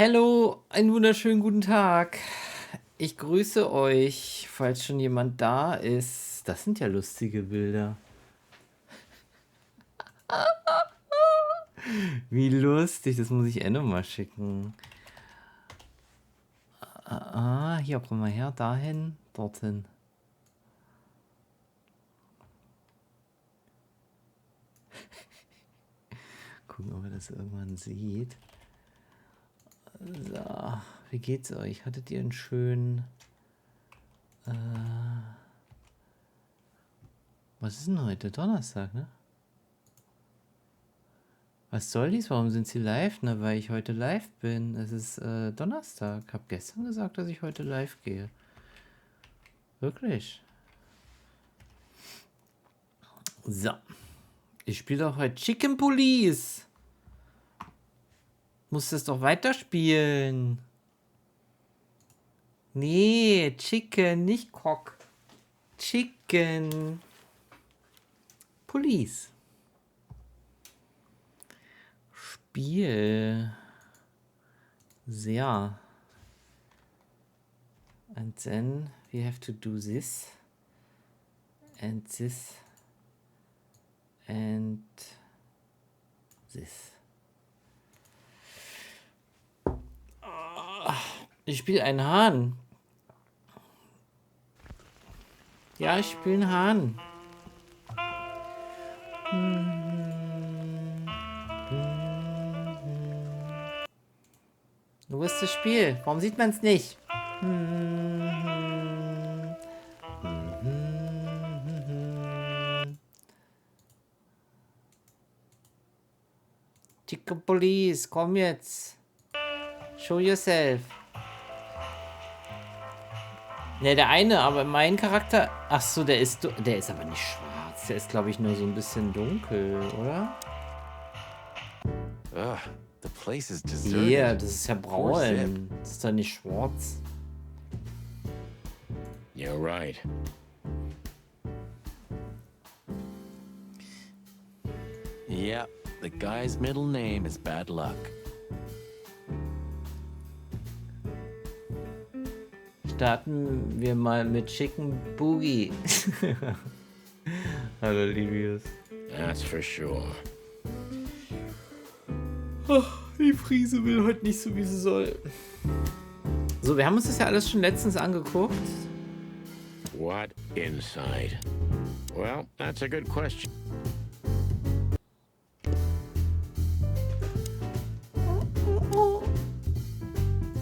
Hallo, einen wunderschönen guten Tag. Ich grüße euch, falls schon jemand da ist. Das sind ja lustige Bilder. Wie lustig, das muss ich nochmal schicken. Hier, komm mal her, dahin, dorthin. Gucken, ob ihr das irgendwann sieht. So, wie geht's euch? Hattet ihr einen schönen... was ist denn heute? Donnerstag, ne? Was soll dies? Warum sind sie live? Na, weil ich heute live bin. Es ist Donnerstag. Ich habe gestern gesagt, dass ich heute live gehe. Wirklich. So. Ich spiele doch heute Chicken Police. Muss das doch weiterspielen. Nee, Chicken, nicht Cock. Chicken Police. Spiel. Sehr. And then we have to do this. And this. And this. Ich spiele einen Hahn. Ja, ich spiele einen Hahn. Wo ist das Spiel? Warum sieht man es nicht? Chicken Police, komm jetzt. Show yourself. Ne, der eine, aber mein Charakter... Ach so, der ist aber nicht schwarz. Der ist, glaube ich, nur so ein bisschen dunkel, oder? The place is deserted. Ja, das ist ja braun. Das ist doch nicht schwarz. You're right. Yeah, the guy's middle name is Bad Luck. Starten wir mal mit Chicken Boogie. Hallo, Livius. That's for sure. Oh, die Friese will heute nicht so, wie sie soll. So, wir haben uns das ja alles schon letztens angeguckt. What inside? Well, that's a good question.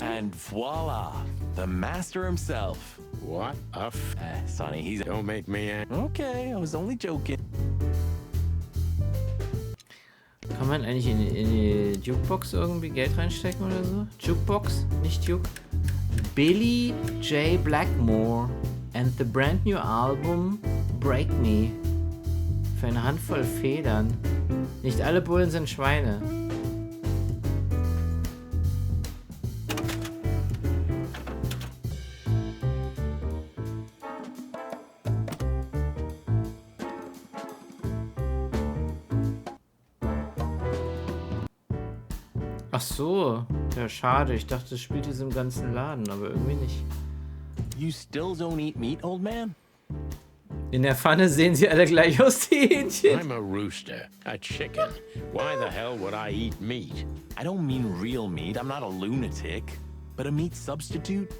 And voila, the master himself. What a Sonny, he's... Don't make me... Okay, I was only joking. Kann man eigentlich in die Jukebox irgendwie Geld reinstecken oder so? Jukebox, nicht Juke. Billy J. Blackmore and the brand new album Break Me. Für eine Handvoll Federn. Nicht alle Bullen sind Schweine. Ach so, ja schade. Ich dachte, es spielt diesem ganzen Laden, aber irgendwie nicht. You still don't eat meat, old man? In der Pfanne sehen sie alle gleich aus, die Hähnchen. I'm a rooster, a chicken. Why the hell would I eat meat? I don't mean real meat. I'm not a lunatic. But a meat substitute?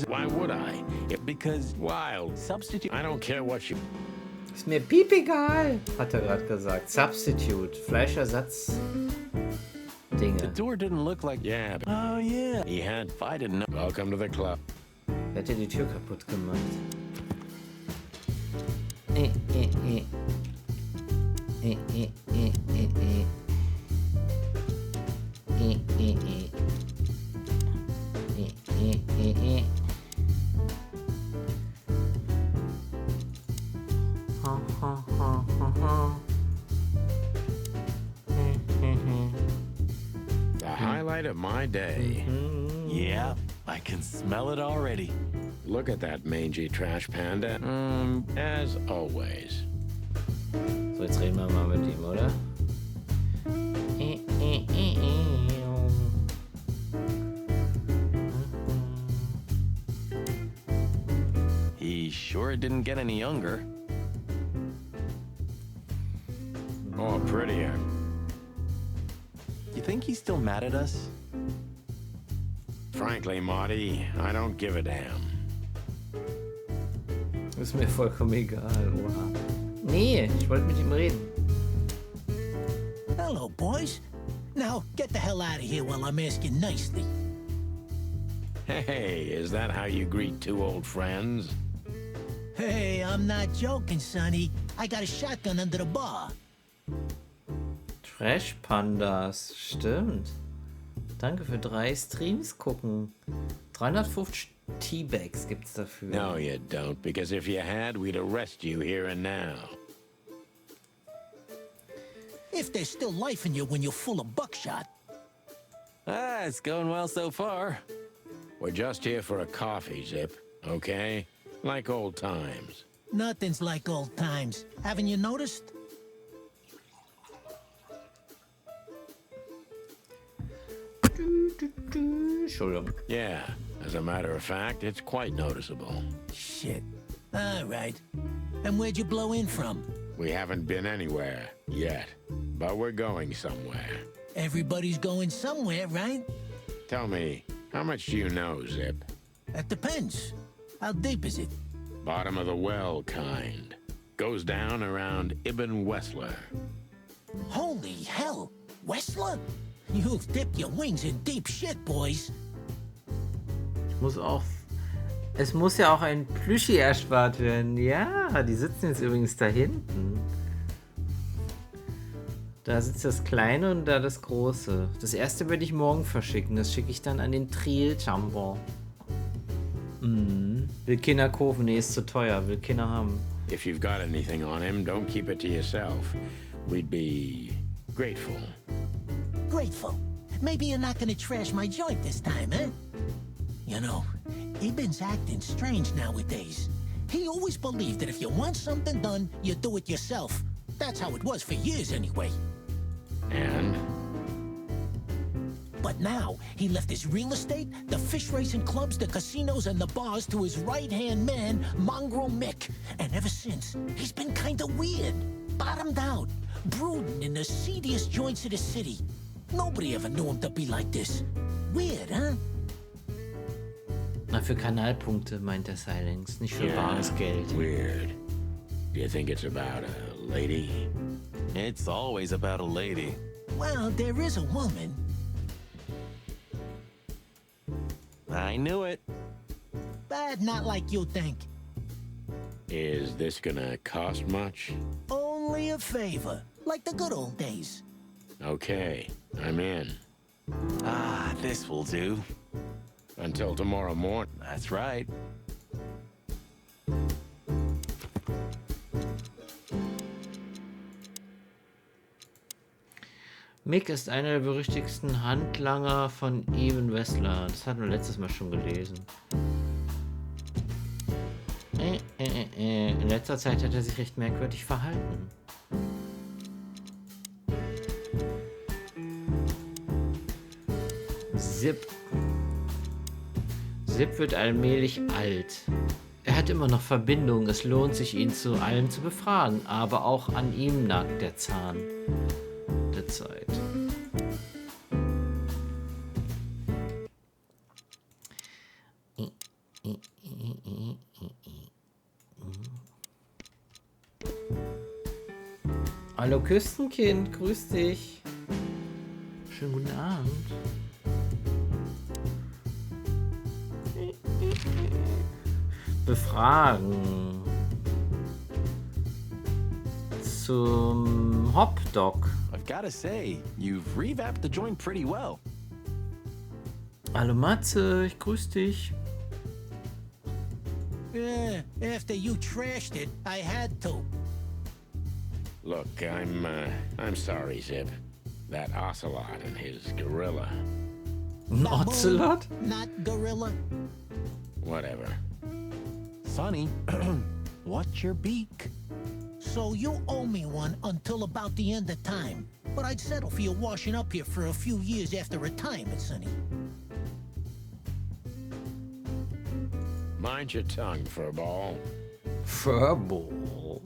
Why would I? Because wild substitute. I don't care what you... Ist mir piep egal, hat er gerade gesagt. Substitute, Fleischersatz. Dinge. The door didn't look like... Yeah. Oh, yeah. He had... If I didn't know... Welcome to the club. Wer hat dir die Tür kaputt gemacht? The highlight of my day. Yeah, I can smell it already. Look at that mangy trash panda. As always. So, jetzt reden wir mal mit ihm, oder? didn't get any younger. Or prettier. You think he's still mad at us? Frankly, Marty, I don't give a damn. Ist mir vollkommen egal, oha. Nee, ich wollte mit ihm reden. Hello, boys. Now, get the hell out of here while I'm asking nicely. Hey, is that how you greet two old friends? Hey, I'm not joking, Sonny. I got a shotgun under the bar. Trash Pandas, stimmt. Danke für 3 Streams gucken. 350 Teabags gibt's dafür. No, you don't, because if you had, we'd arrest you here and now. If there's still life in you when you're full of buckshot. Ah, it's going well so far. We're just here for a coffee, Zip, okay? Like old times. Nothing's like old times. Haven't you noticed? Entschuldigung. Yeah, as a matter of fact, it's quite noticeable. Shit. All right. And where'd you blow in from? We haven't been anywhere yet, but we're going somewhere. Everybody's going somewhere, right? Tell me, how much do you know, Zip? That depends. How deep is it? Bottom of the well kind. Goes down around Ibn Wessler. Holy hell! Wessler? You've dipped your wings in deep shit, boys. Es muss ja auch ein Plüschi erspart werden. Ja, die sitzen jetzt übrigens da hinten. Da sitzt das Kleine und da das Große. Das erste werde ich morgen verschicken. Das schicke ich dann an den Triel Jumbo. Will Kinder kaufen? Nee, ist zu teuer. Will Kinder haben. If you've got anything on him, don't keep it to yourself. We'd be grateful. Grateful. Maybe you're not gonna trash my joint this time, eh? You know, Ibn's acting strange nowadays. He always believed that if you want something done, you do it yourself. That's how it was for years anyway. And? But now, he left his real estate, the fish racing clubs, the casinos, and the bars to his right-hand man, Mongrel Mick. And ever since, he's been kinda weird. Bottomed out, brooding in the seediest joints of the city. Nobody ever knew him to be like this. Weird, huh? Na, für Kanalpunkte meint der Silence, nicht für bares Geld. Weird. Do you think it's about a lady? It's always about a lady. Well, there is a woman. I knew it. But not like you think. Is this gonna cost much? Only a favor, like the good old days. Okay, I'm in. Ah, this will do. Until tomorrow morning. That's right. Mick ist einer der berüchtigsten Handlanger von Ibn Wessler. Das hatten wir letztes Mal schon gelesen. In letzter Zeit hat er sich recht merkwürdig verhalten. Zip. Zip wird allmählich alt. Er hat immer noch Verbindungen. Es lohnt sich, ihn zu allem zu befragen. Aber auch an ihm nagt der Zahn der Zeit. Hallo Küstenkind, grüß dich. Schönen guten Abend. Befragen. Zum Hopdog. I've gotta say, you've revamped the joint pretty well. Hallo Matze, ich grüß dich. Yeah, after you trashed it, I had to. Look, I'm sorry, Zip. That ocelot and his gorilla. Ein Ocelot? Not gorilla. Whatever. Sonny, watch your beak. So you owe me one until about the end of time. But I'd settle for you washing up here for a few years after retirement, Sonny. Mind your tongue, furball. Furball.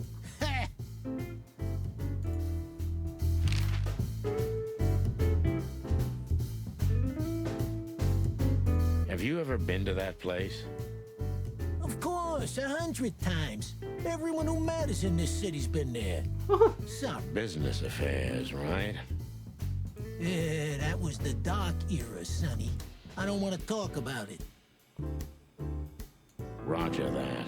Have you ever been to that place? Of course, 100 times. Everyone who matters in this city's been there. Sorry. Business affairs, right? Yeah, that was the dark era, Sonny. I don't want to talk about it. Roger that.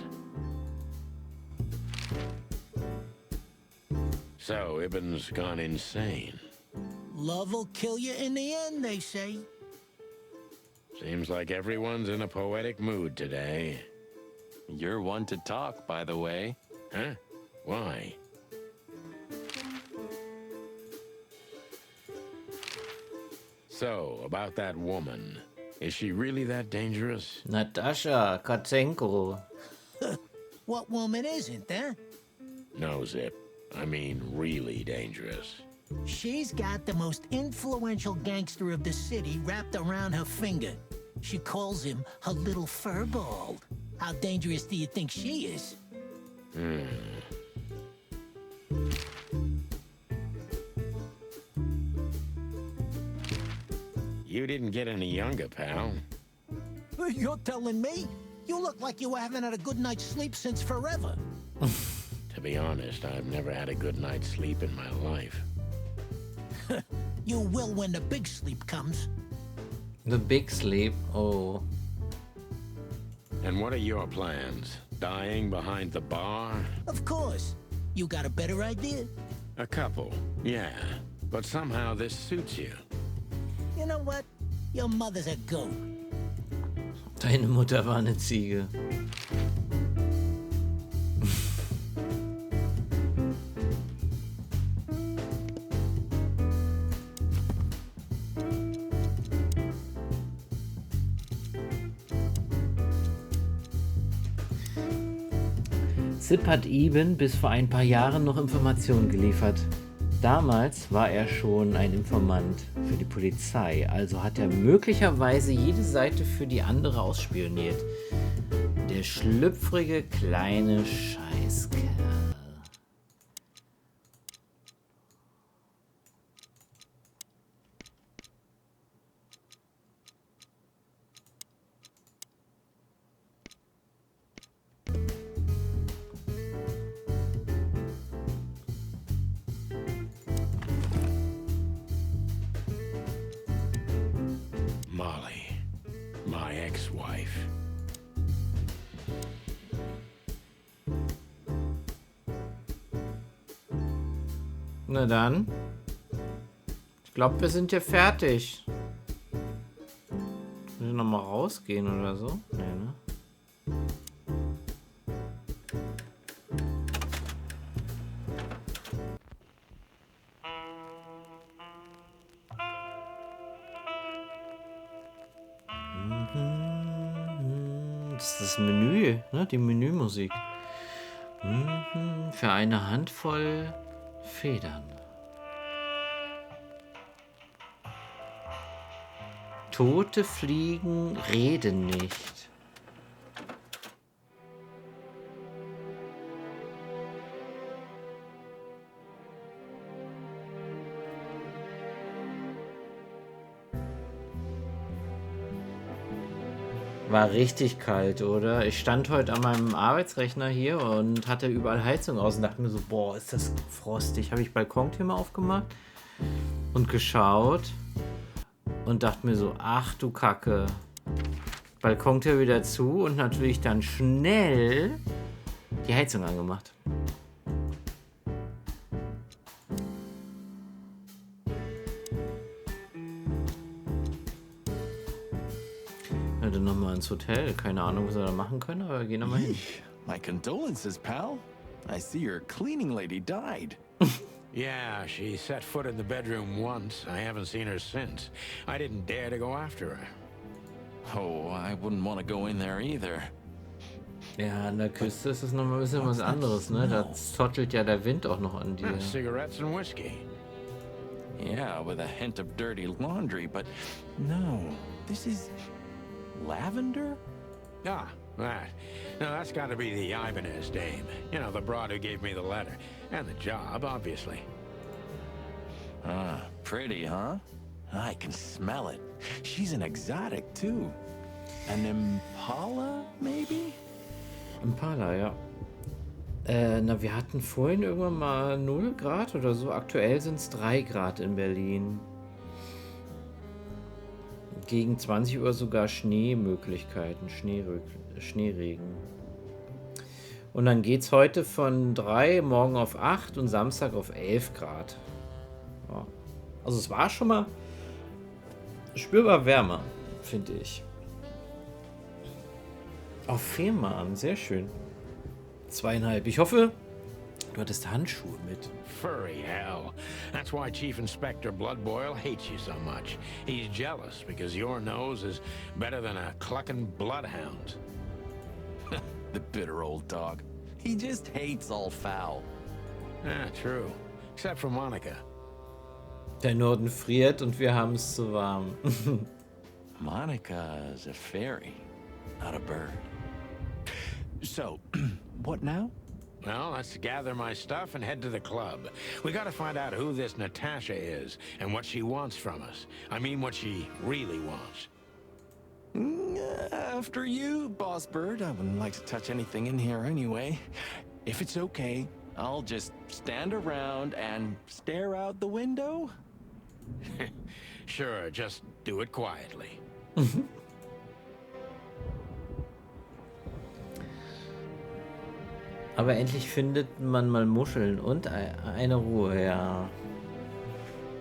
So, Ibben's gone insane. Love will kill you in the end, they say. Seems like everyone's in a poetic mood today. You're one to talk, by the way. Huh? Why? So, about that woman. Is she really that dangerous? Natascha Katzenko. What woman isn't, huh? No, Zip. I mean, really dangerous. She's got the most influential gangster of the city wrapped around her finger. She calls him her little furball. How dangerous do you think she is? You didn't get any younger, pal. You're telling me? You look like you haven't had a good night's sleep since forever. To be honest, I've never had a good night's sleep in my life. You will when the big sleep comes. The big sleep. Oh. And what are your plans? Dying behind the bar? Of course. You got a better idea? A couple, yeah. But somehow this suits you. You know what? Your mother's a goat. Deine Mutter war eine Ziege. Zip hat Eben bis vor ein paar Jahren noch Informationen geliefert. Damals war er schon ein Informant für die Polizei, also hat er möglicherweise jede Seite für die andere ausspioniert. Der schlüpfrige kleine Scheißkerl. Molly, my ex-wife. Na dann. Ich glaube, wir sind hier fertig. Müssen wir nochmal rausgehen oder so? Nee, ne? Das ist das Menü, ne? Die Menümusik. Für eine Handvoll Federn. Tote Fliegen reden nicht. War richtig kalt, oder? Ich stand heute an meinem Arbeitsrechner hier und hatte überall Heizung aus und dachte mir so, boah, ist das frostig. Habe ich Balkontür mal aufgemacht und geschaut und dachte mir so, ach du Kacke. Balkontür wieder zu und natürlich dann schnell die Heizung angemacht. Dann nochmal ins Hotel. Keine Ahnung, was wir da machen können, aber wir gehen nochmal hin. My condolences, pal. I see your cleaning lady died. Yeah, she set foot in the bedroom once. I haven't seen her since. I didn't dare to go after her. Oh, I wouldn't want to go in there either. Ja, an der Küste ist es nochmal ein bisschen was anderes, ne? Da zottelt ja der Wind auch noch an dir. Cigarettes and whiskey. Yeah, with a hint of dirty laundry, but no, this is lavender? Ah, That. Now, that's got to be the Ibanez dame. You know, the broad who gave me the letter. And the job, obviously. Ah, pretty, huh? I can smell it. She's an exotic, too. An Impala, maybe? Impala, ja. Na, wir hatten vorhin irgendwann mal 0 Grad oder so. Aktuell sind es 3 Grad in Berlin. Gegen 20 Uhr sogar Schneemöglichkeiten, Schneeregen. Und dann geht es heute von 3, morgen auf 8 und Samstag auf 11 Grad. Ja. Also es war schon mal spürbar wärmer, finde ich. Auf Fehmarn, sehr schön. 2,5. Ich hoffe, du hattest Handschuhe mit. Furry hell. That's why Chief Inspector Bloodboil hates you so much. He's jealous because your nose is better than a clucking bloodhound. The bitter old dog. He just hates all foul. Yeah, true. Except for Monica. Der Norden friert und wir haben es zu warm. Monica's a fairy, not a bird. So, what now? Well, let's gather my stuff and head to the club. We gotta find out who this Natasha is and what she wants from us. I mean, what she really wants. After you, Boss Bird. I wouldn't like to touch anything in here anyway. If it's okay, I'll just stand around and stare out the window. Sure, just do it quietly. Aber endlich findet man mal Muscheln und eine Ruhe, ja.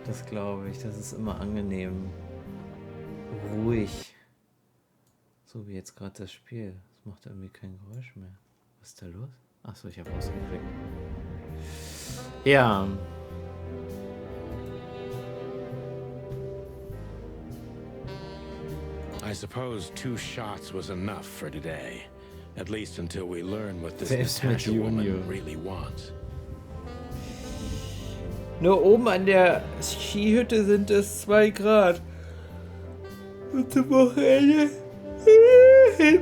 Das glaube ich, das ist immer angenehm. Ruhig. So wie jetzt gerade das Spiel. Das macht irgendwie kein Geräusch mehr. Was ist da los? Achso, ich habe ausgeklickt. Ja. I suppose 2 shots was enough for today. At least until we learn what this Selbst mit Natasha woman Junior. really wants. Nur oben an der Skihütte sind es 2 Grad. Und zum Wochenende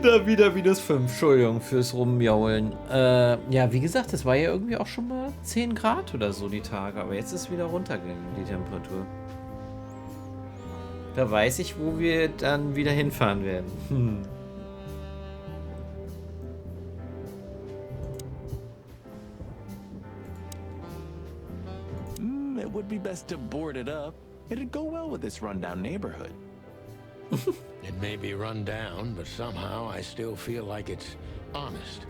da wieder -5. Entschuldigung fürs Rumjaulen. Ja, wie gesagt, es war ja irgendwie auch schon mal 10 Grad oder so die Tage. Aber jetzt ist wieder runtergegangen, die Temperatur. Da weiß ich, wo wir dann wieder hinfahren werden. It would be best to board it up. It'd go well with this rundown neighborhood. It may be run down, but somehow I still feel like it's honest.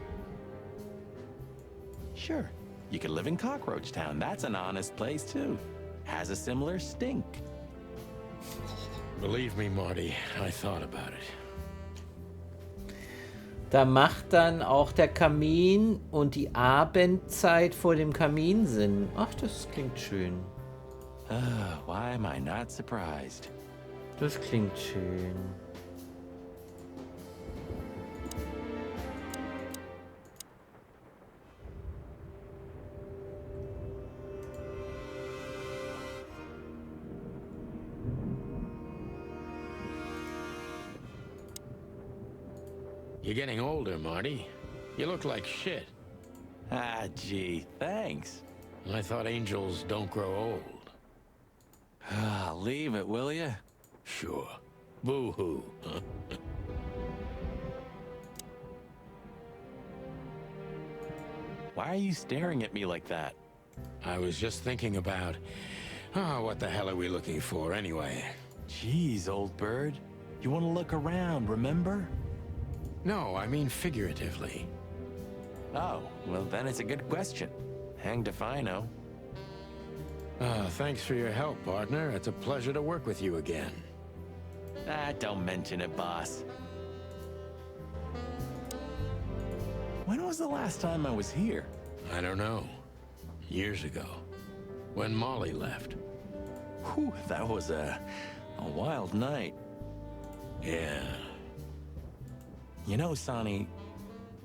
Sure, you could live in Cockroach Town. That's an honest place, too. Has a similar stink. Believe me, Marty, I thought about it. Da macht dann auch der Kamin und die Abendzeit vor dem Kamin Sinn. Ach, das klingt schön. Why am I not surprised? Das klingt schön. You're getting older, Marty. You look like shit. Ah, gee, thanks. I thought angels don't grow old. Leave it, will ya? Sure. Boo-hoo, huh? Why are you staring at me like that? I was just thinking about... what the hell are we looking for, anyway? Jeez, old bird. You want to look around, remember? No, I mean figuratively. Oh, well then it's a good question. Hanged if I know. Thanks for your help, partner. It's a pleasure to work with you again. Don't mention it, boss. When was the last time I was here? I don't know. Years ago. When Molly left. Whew, that was a wild night. Yeah. You know, Sonny,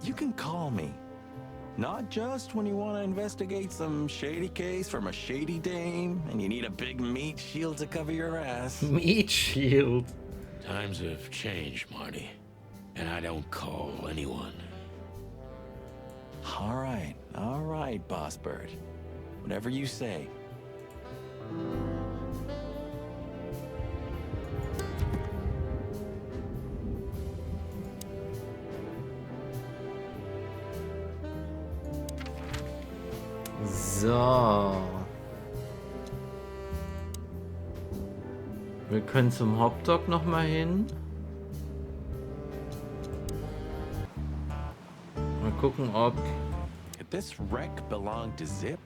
you can call me. Not just when you want to investigate some shady case from a shady dame and you need a big meat shield to cover your ass. Meat shield. Times have changed, Marty. And I don't call anyone. All right, Boss Bird. Whatever you say. So. Wir können zum Hotdog noch mal hin. Mal gucken, ob... Could this wreck belong to Zip?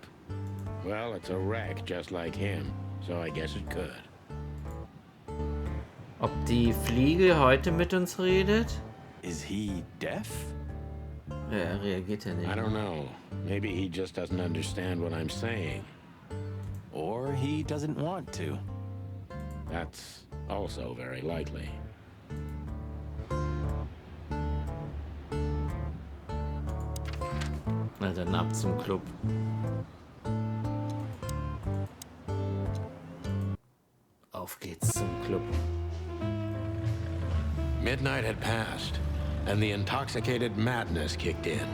Well, it's a wreck just like him, so I guess it could. Ob die Fliege heute mit uns redet? Is he deaf? Ja, er reagiert ja nicht. I don't know. Maybe he just doesn't understand what I'm saying. Or he doesn't want to. That's also very likely. Na dann ab zum Club. Auf geht's zum Club. Midnight had passed, and the intoxicated madness kicked in.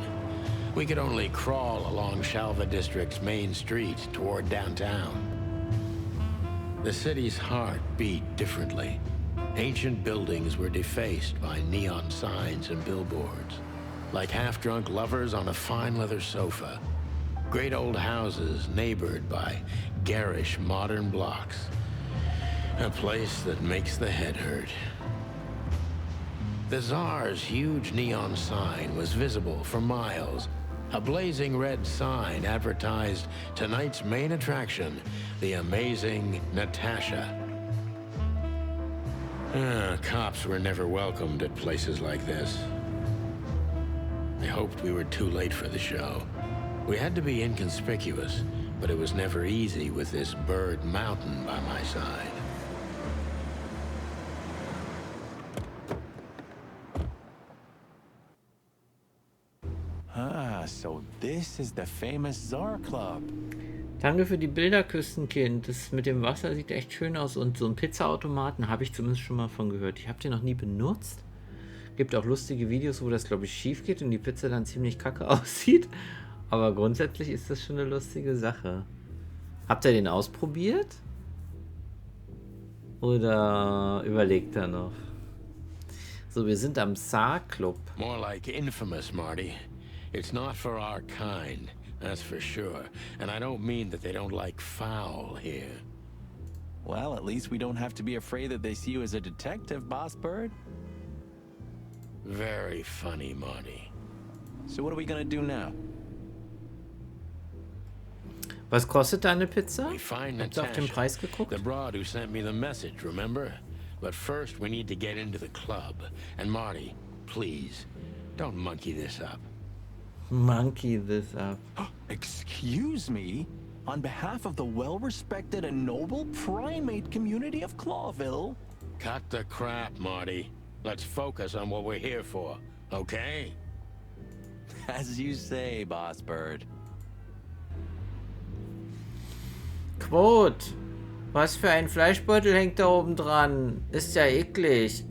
We could only crawl along Shalva District's main street toward downtown. The city's heart beat differently. Ancient buildings were defaced by neon signs and billboards, like half-drunk lovers on a fine leather sofa. Great old houses neighbored by garish modern blocks. A place that makes the head hurt. The Tsar's huge neon sign was visible for miles. A blazing red sign advertised tonight's main attraction, the amazing Natasha. Cops were never welcomed at places like this. I hoped we were too late for the show. We had to be inconspicuous, but it was never easy with this bird mountain by my side. So this is the famous Tsar Club. Danke für die Bilder, Küstenkind. Das mit dem Wasser sieht echt schön aus. Und so einen Pizzaautomaten habe ich zumindest schon mal von gehört. Ich habe den noch nie benutzt. Gibt auch lustige Videos, wo das, glaube ich, schief geht und die Pizza dann ziemlich kacke aussieht. Aber grundsätzlich ist das schon eine lustige Sache. Habt ihr den ausprobiert? Oder überlegt er noch? So, wir sind am Saar-Club. More like infamous, Marty. It's not for our kind, that's for sure. And I don't mean that they don't like foul here. Well, at least we don't have to be afraid that they see you as a detective, Boss Bird. Very funny, Marty. So what are we gonna do now? Was kostet deine Pizza? We find Habt ihr auf den Natasha, Preis geguckt? the broad who sent me the message, remember? But first we need to get into the club. And Marty, please, don't monkey this up. Monkey this up. Excuse me? On behalf of the well-respected and noble primate community of Clawville? Cut the crap, Marty. Let's focus on what we're here for, okay? As you say, Boss Bird. Quote. Was für ein Fleischbeutel hängt da oben dran? Ist ja eklig.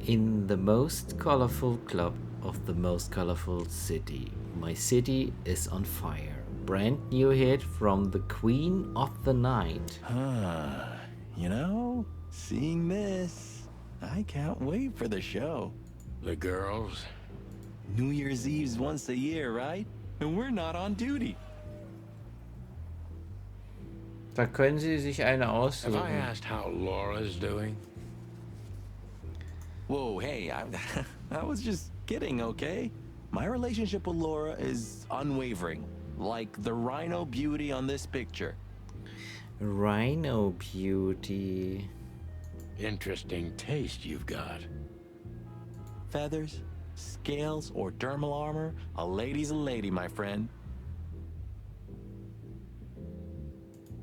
In the most colorful club of the most colorful city, my city is on fire. Brand new hit from the Queen of the Night. You know, seeing this, I can't wait for the show. The girls? New Year's Eve's once a year, right? And we're not on duty. Da können Sie sich eine Have I aussuchen. asked how Laura's doing? Whoa, hey, I was just kidding, okay? My relationship with Laura is unwavering, like the rhino beauty on this picture. Rhino Beauty. Interesting taste you've got. Feathers, scales, or dermal armor, a lady's a lady, my friend.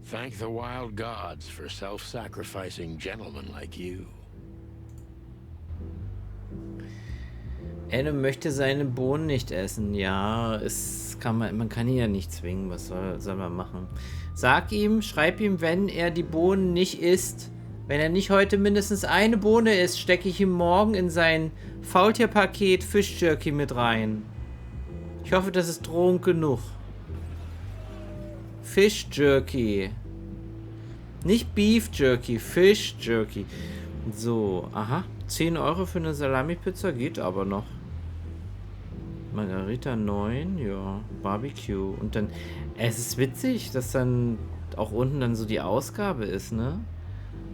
Thank the wild gods for self-sacrificing gentlemen like you. Enno möchte seine Bohnen nicht essen. Ja, man kann ihn ja nicht zwingen. Was soll man machen? Schreib ihm, wenn er die Bohnen nicht isst. Wenn er nicht heute mindestens eine Bohne isst, stecke ich ihm morgen in sein Faultierpaket Fischjerky mit rein. Ich hoffe, das ist Drohung genug. Fischjerky. Nicht Beef Jerky, Fischjerky. So, aha. 10 Euro für eine Salami-Pizza geht aber noch. Margarita 9, ja. Barbecue. Und dann, es ist witzig, dass dann auch unten dann so die Ausgabe ist, ne?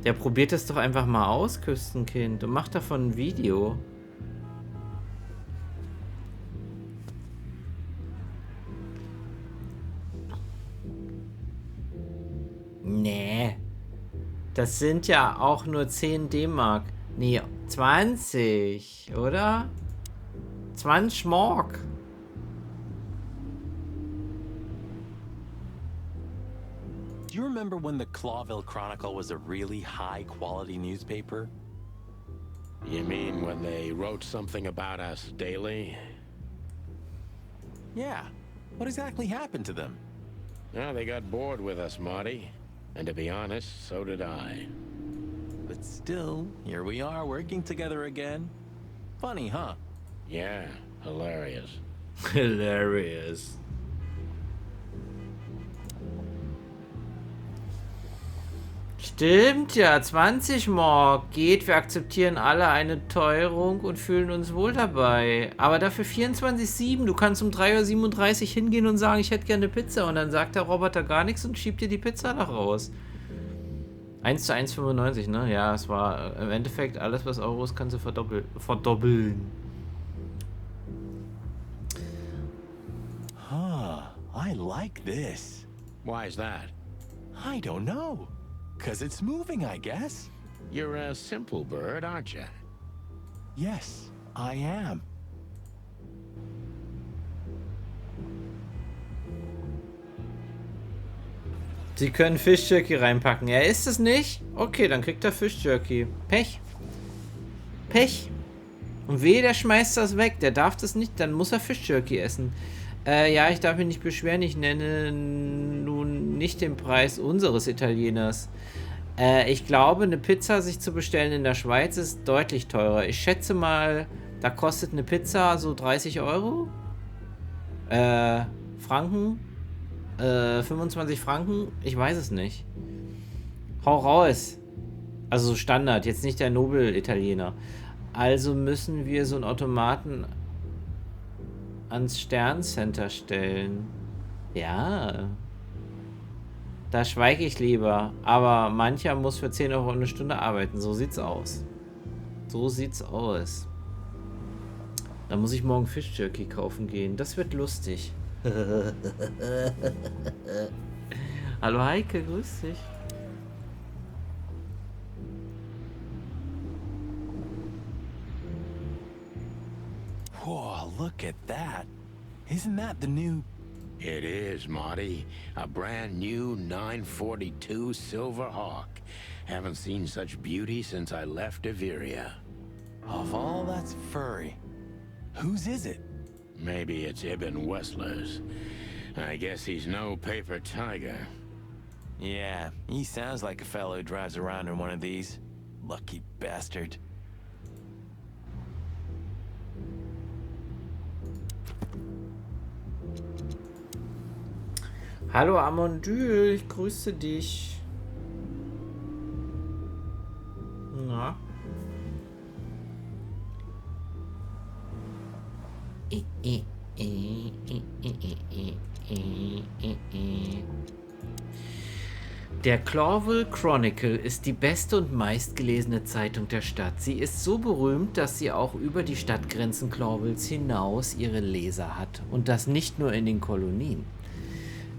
Der probiert das doch einfach mal aus, Küstenkind, und macht davon ein Video. Nee. Das sind ja auch nur 10 D-Mark. Nee, 20, oder? 20 Mark. Do you remember when the Clawville Chronicle was a really high-quality newspaper? You mean when they wrote something about us daily? Yeah. What exactly happened to them? Well, they got bored with us, Marty. And to be honest, so did I. But still, here we are working together again. Funny, huh? Yeah, hilarious. Hilarious. Stimmt ja, 20 Mark geht. Wir akzeptieren alle eine Teuerung und fühlen uns wohl dabei. Aber dafür 24,7. Du kannst um 3:37 Uhr hingehen und sagen, ich hätte gerne Pizza. Und dann sagt der Roboter gar nichts und schiebt dir die Pizza nach raus. 1 zu 1,95, ne? Ja, es war im Endeffekt alles, was Euro ist, kannst du verdoppeln. Huh, I like this. Why is that? I don't know. 'Cause it's moving, I guess. You're a simple bird, aren't you? Yes, I am. Sie können Fischjerky reinpacken. Er isst es nicht? Okay, dann kriegt er Fischjerky. Pech. Pech. Und wehe, der schmeißt das weg. Der darf das nicht, dann muss er Fischjerky essen. Ja, ich darf mich nicht beschweren. Ich nenne nun nicht den Preis unseres Italieners. Ich glaube, eine Pizza sich zu bestellen in der Schweiz ist deutlich teurer. Ich schätze mal, da kostet eine Pizza so 30 Euro. Franken. 25 Franken. Ich weiß es nicht. Hau raus. Also Standard, jetzt nicht der Nobel-Italiener. Also müssen wir so einen Automaten ans Sterncenter stellen. Ja. Da schweige ich lieber. Aber mancher muss für 10 Euro eine Stunde arbeiten. So sieht's aus. So sieht's aus. Da muss ich morgen Fischjerky kaufen gehen. Das wird lustig. Hallo Heike, grüß dich. Whoa, look at that. Isn't that the new... It is, Marty. A brand new 942 Silver Hawk. Haven't seen such beauty since I left Iveria. Of all that's furry, whose is it? Maybe it's Ibn Wessler's. I guess he's no paper tiger. Yeah, he sounds like a fellow who drives around in one of these. Lucky bastard. Hallo Amondyl, ich grüße dich. Na? Der Clawville Chronicle ist die beste und meistgelesene Zeitung der Stadt. Sie ist so berühmt, dass sie auch über die Stadtgrenzen Clawvilles hinaus ihre Leser hat. Und das nicht nur in den Kolonien.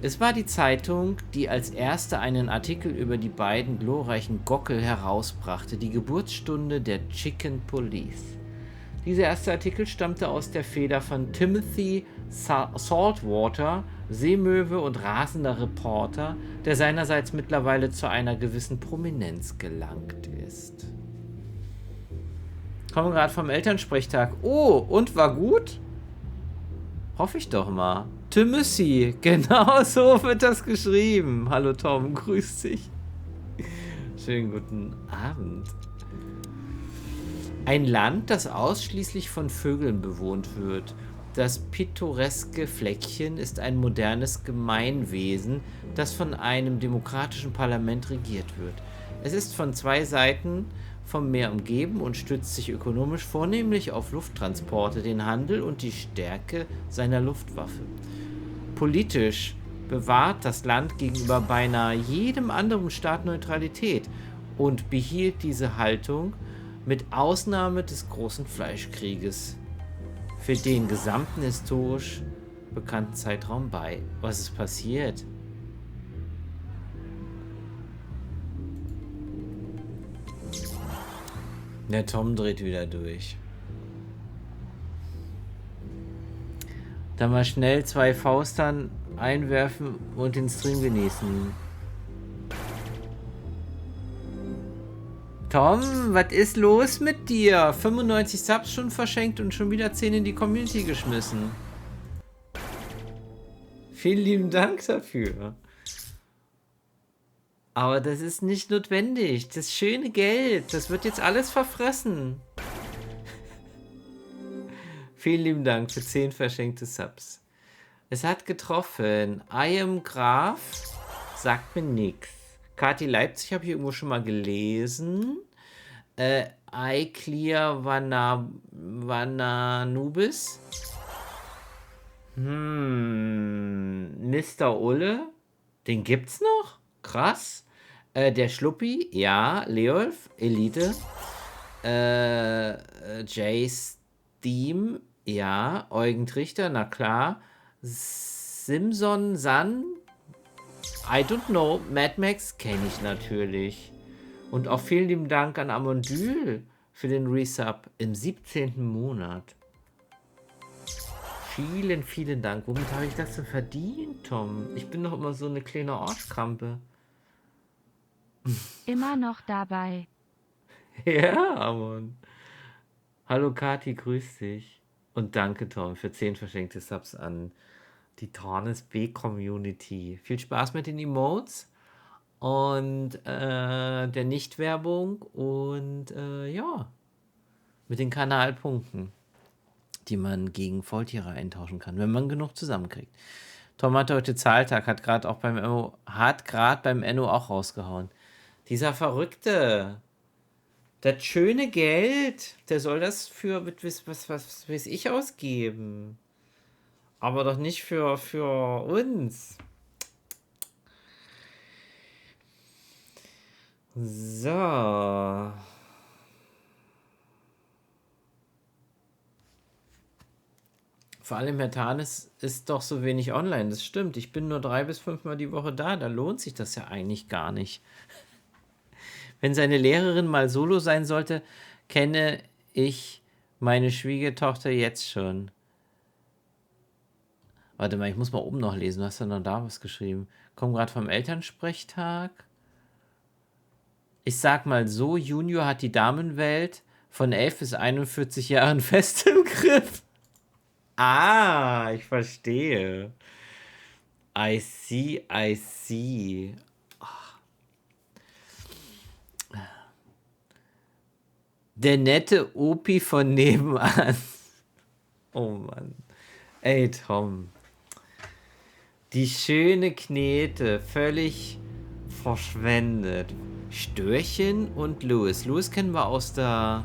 Es war die Zeitung, die als erste einen Artikel über die beiden glorreichen Gockel herausbrachte, die Geburtsstunde der Chicken Police. Dieser erste Artikel stammte aus der Feder von Timothy Saltwater, Seemöwe und rasender Reporter, der seinerseits mittlerweile zu einer gewissen Prominenz gelangt ist. Komme gerade vom Elternsprechtag. Oh, und war gut? Hoffe ich doch mal. Timothy, genau so wird das geschrieben. Hallo Tom, grüß dich. Schönen guten Abend. Ein Land, das ausschließlich von Vögeln bewohnt wird. Das pittoreske Fleckchen ist ein modernes Gemeinwesen, das von einem demokratischen Parlament regiert wird. Es ist von 2 Seiten vom Meer umgeben und stützt sich ökonomisch vornehmlich auf Lufttransporte, den Handel und die Stärke seiner Luftwaffe. Politisch bewahrt das Land gegenüber beinahe jedem anderen Staat Neutralität und behielt diese Haltung mit Ausnahme des großen Fleischkrieges für den gesamten historisch bekannten Zeitraum bei. Was ist passiert? Der Tom dreht wieder durch. Dann mal schnell 2 Faustern einwerfen und den Stream genießen. Tom, was ist los mit dir? 95 Subs schon verschenkt und schon wieder 10 in die Community geschmissen. Vielen lieben Dank dafür. Aber das ist nicht notwendig. Das schöne Geld, das wird jetzt alles verfressen. Vielen lieben Dank für 10 verschenkte Subs. Es hat getroffen. I am Graf sagt mir nix. Kati Leipzig habe ich irgendwo schon mal gelesen. I Clear Vananubis. Mr. Ulle. Den gibt's noch? Krass. Der Schluppi. Ja. Leolf. Elite. Jay Steam. Ja. Eugen Trichter. Na klar. Simson San. I don't know. Mad Max kenne ich natürlich. Und auch vielen lieben Dank an Amondyl für den Resub im 17. Monat. Vielen, vielen Dank. Womit habe ich das denn verdient, Tom? Ich bin doch immer so eine kleine Arschkrampe. Immer noch dabei. Ja, Amon. Hallo Kati, grüß dich. Und danke, Tom, für 10 verschenkte Subs an die Tornes B-Community. Viel Spaß mit den Emotes und der Nichtwerbung und ja, mit den Kanalpunkten, die man gegen Faultiere eintauschen kann, wenn man genug zusammenkriegt. Tom hat heute Zahltag, hat gerade beim Enno auch rausgehauen. Dieser Verrückte, das schöne Geld, der soll das für was weiß ich ausgeben. Aber doch nicht für uns. So. Vor allem Herr Tanis ist doch so wenig online. Das stimmt. Ich bin nur 3 bis 5 Mal die Woche da. Da lohnt sich das ja eigentlich gar nicht. Wenn seine Lehrerin mal solo sein sollte, kenne ich meine Schwiegertochter jetzt schon. Warte mal, ich muss mal oben noch lesen. Du hast ja noch da was geschrieben. Komm gerade vom Elternsprechtag. Ich sag mal so, Junior hat die Damenwelt von 11 bis 41 Jahren fest im Griff. Ah, ich verstehe. I see, I see. Der nette Opi von nebenan. Oh Mann. Ey, Tom. Die schöne Knete, völlig verschwendet. Störchen und Louis. Louis kennen wir aus der...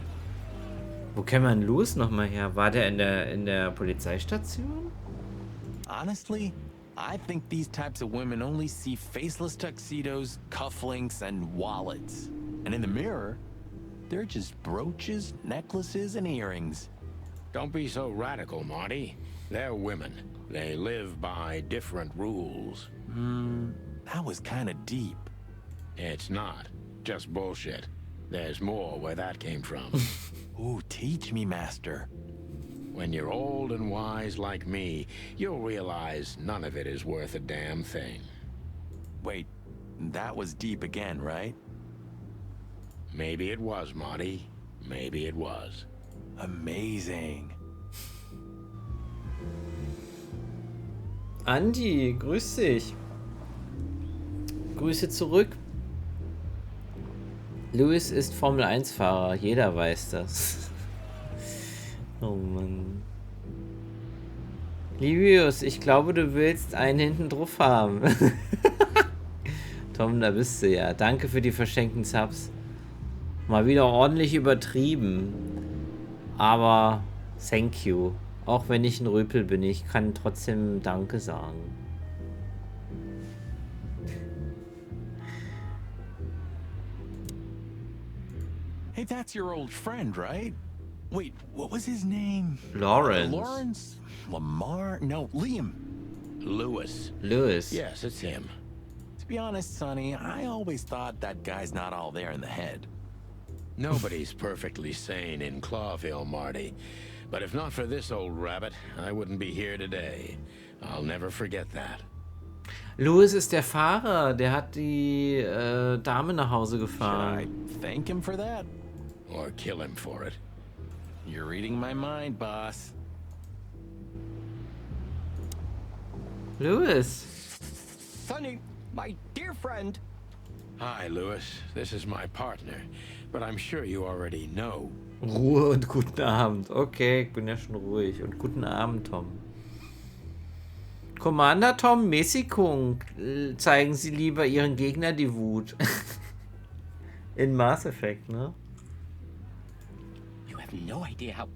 Wo kennen wir denn Louis nochmal her? War der in der Polizeistation? Honestly, I think these types of women only see faceless tuxedos, cufflinks, and wallets. And in the mirror, they're just brooches, necklaces, and earrings. Don't be so radical, Marty. They're women. They live by different rules. That was kind of deep. It's not. Just bullshit. There's more where that came from. Ooh, teach me, master. When you're old and wise like me, you'll realize none of it is worth a damn thing. Wait, that was deep again, right? Maybe it was, Marty. Maybe it was. Amazing. Andi, grüß dich. Grüße zurück. Lewis ist Formel-1-Fahrer, jeder weiß das. Oh Mann. Livius, ich glaube, du willst einen hinten drauf haben. Tom, da bist du ja. Danke für die verschenkten Subs. Mal wieder ordentlich übertrieben. Aber thank you. Auch wenn ich ein Rüpel bin, ich kann trotzdem Danke sagen. Hey, that's your old friend, right? Wait, what was his name? Lawrence. Lawrence? Lamar? No, Liam. Lewis. Lewis. Yes, it's him. To be honest, Sonny, I always thought that guy's not all there in the head. Nobody's perfectly sane in Clawville, Marty. But if not for this old rabbit, I wouldn't be here today. I'll never forget that. Lewis ist der Fahrer, der hat die Dame nach Hause Should gefahren. I thank him for that? Or kill him for it. You're reading my mind, boss. Lewis. Sonny, my dear friend. Hi, Lewis. This is my partner. But I'm sure you already know. Ruhe und guten Abend. Okay, ich bin ja schon ruhig. Und guten Abend, Tom. Commander Tom, Mäßigung. Zeigen Sie lieber Ihren Gegner die Wut. In Mass Effect, ne? You have no idea how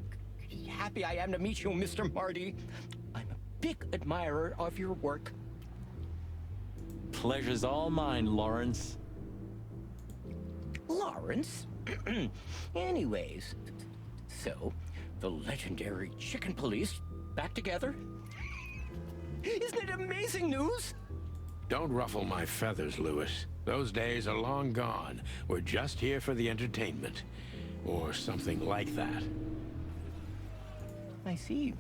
happy I am to meet you, Mr. Marty. I'm a big admirer of your work. Pleasure's all mine, Lawrence. Lawrence? Anyways, so the legendary chicken police back together? Isn't it amazing news? Don't ruffle my feathers, Lewis. Those days are long gone. We're just here for the entertainment. Or something like that. I see.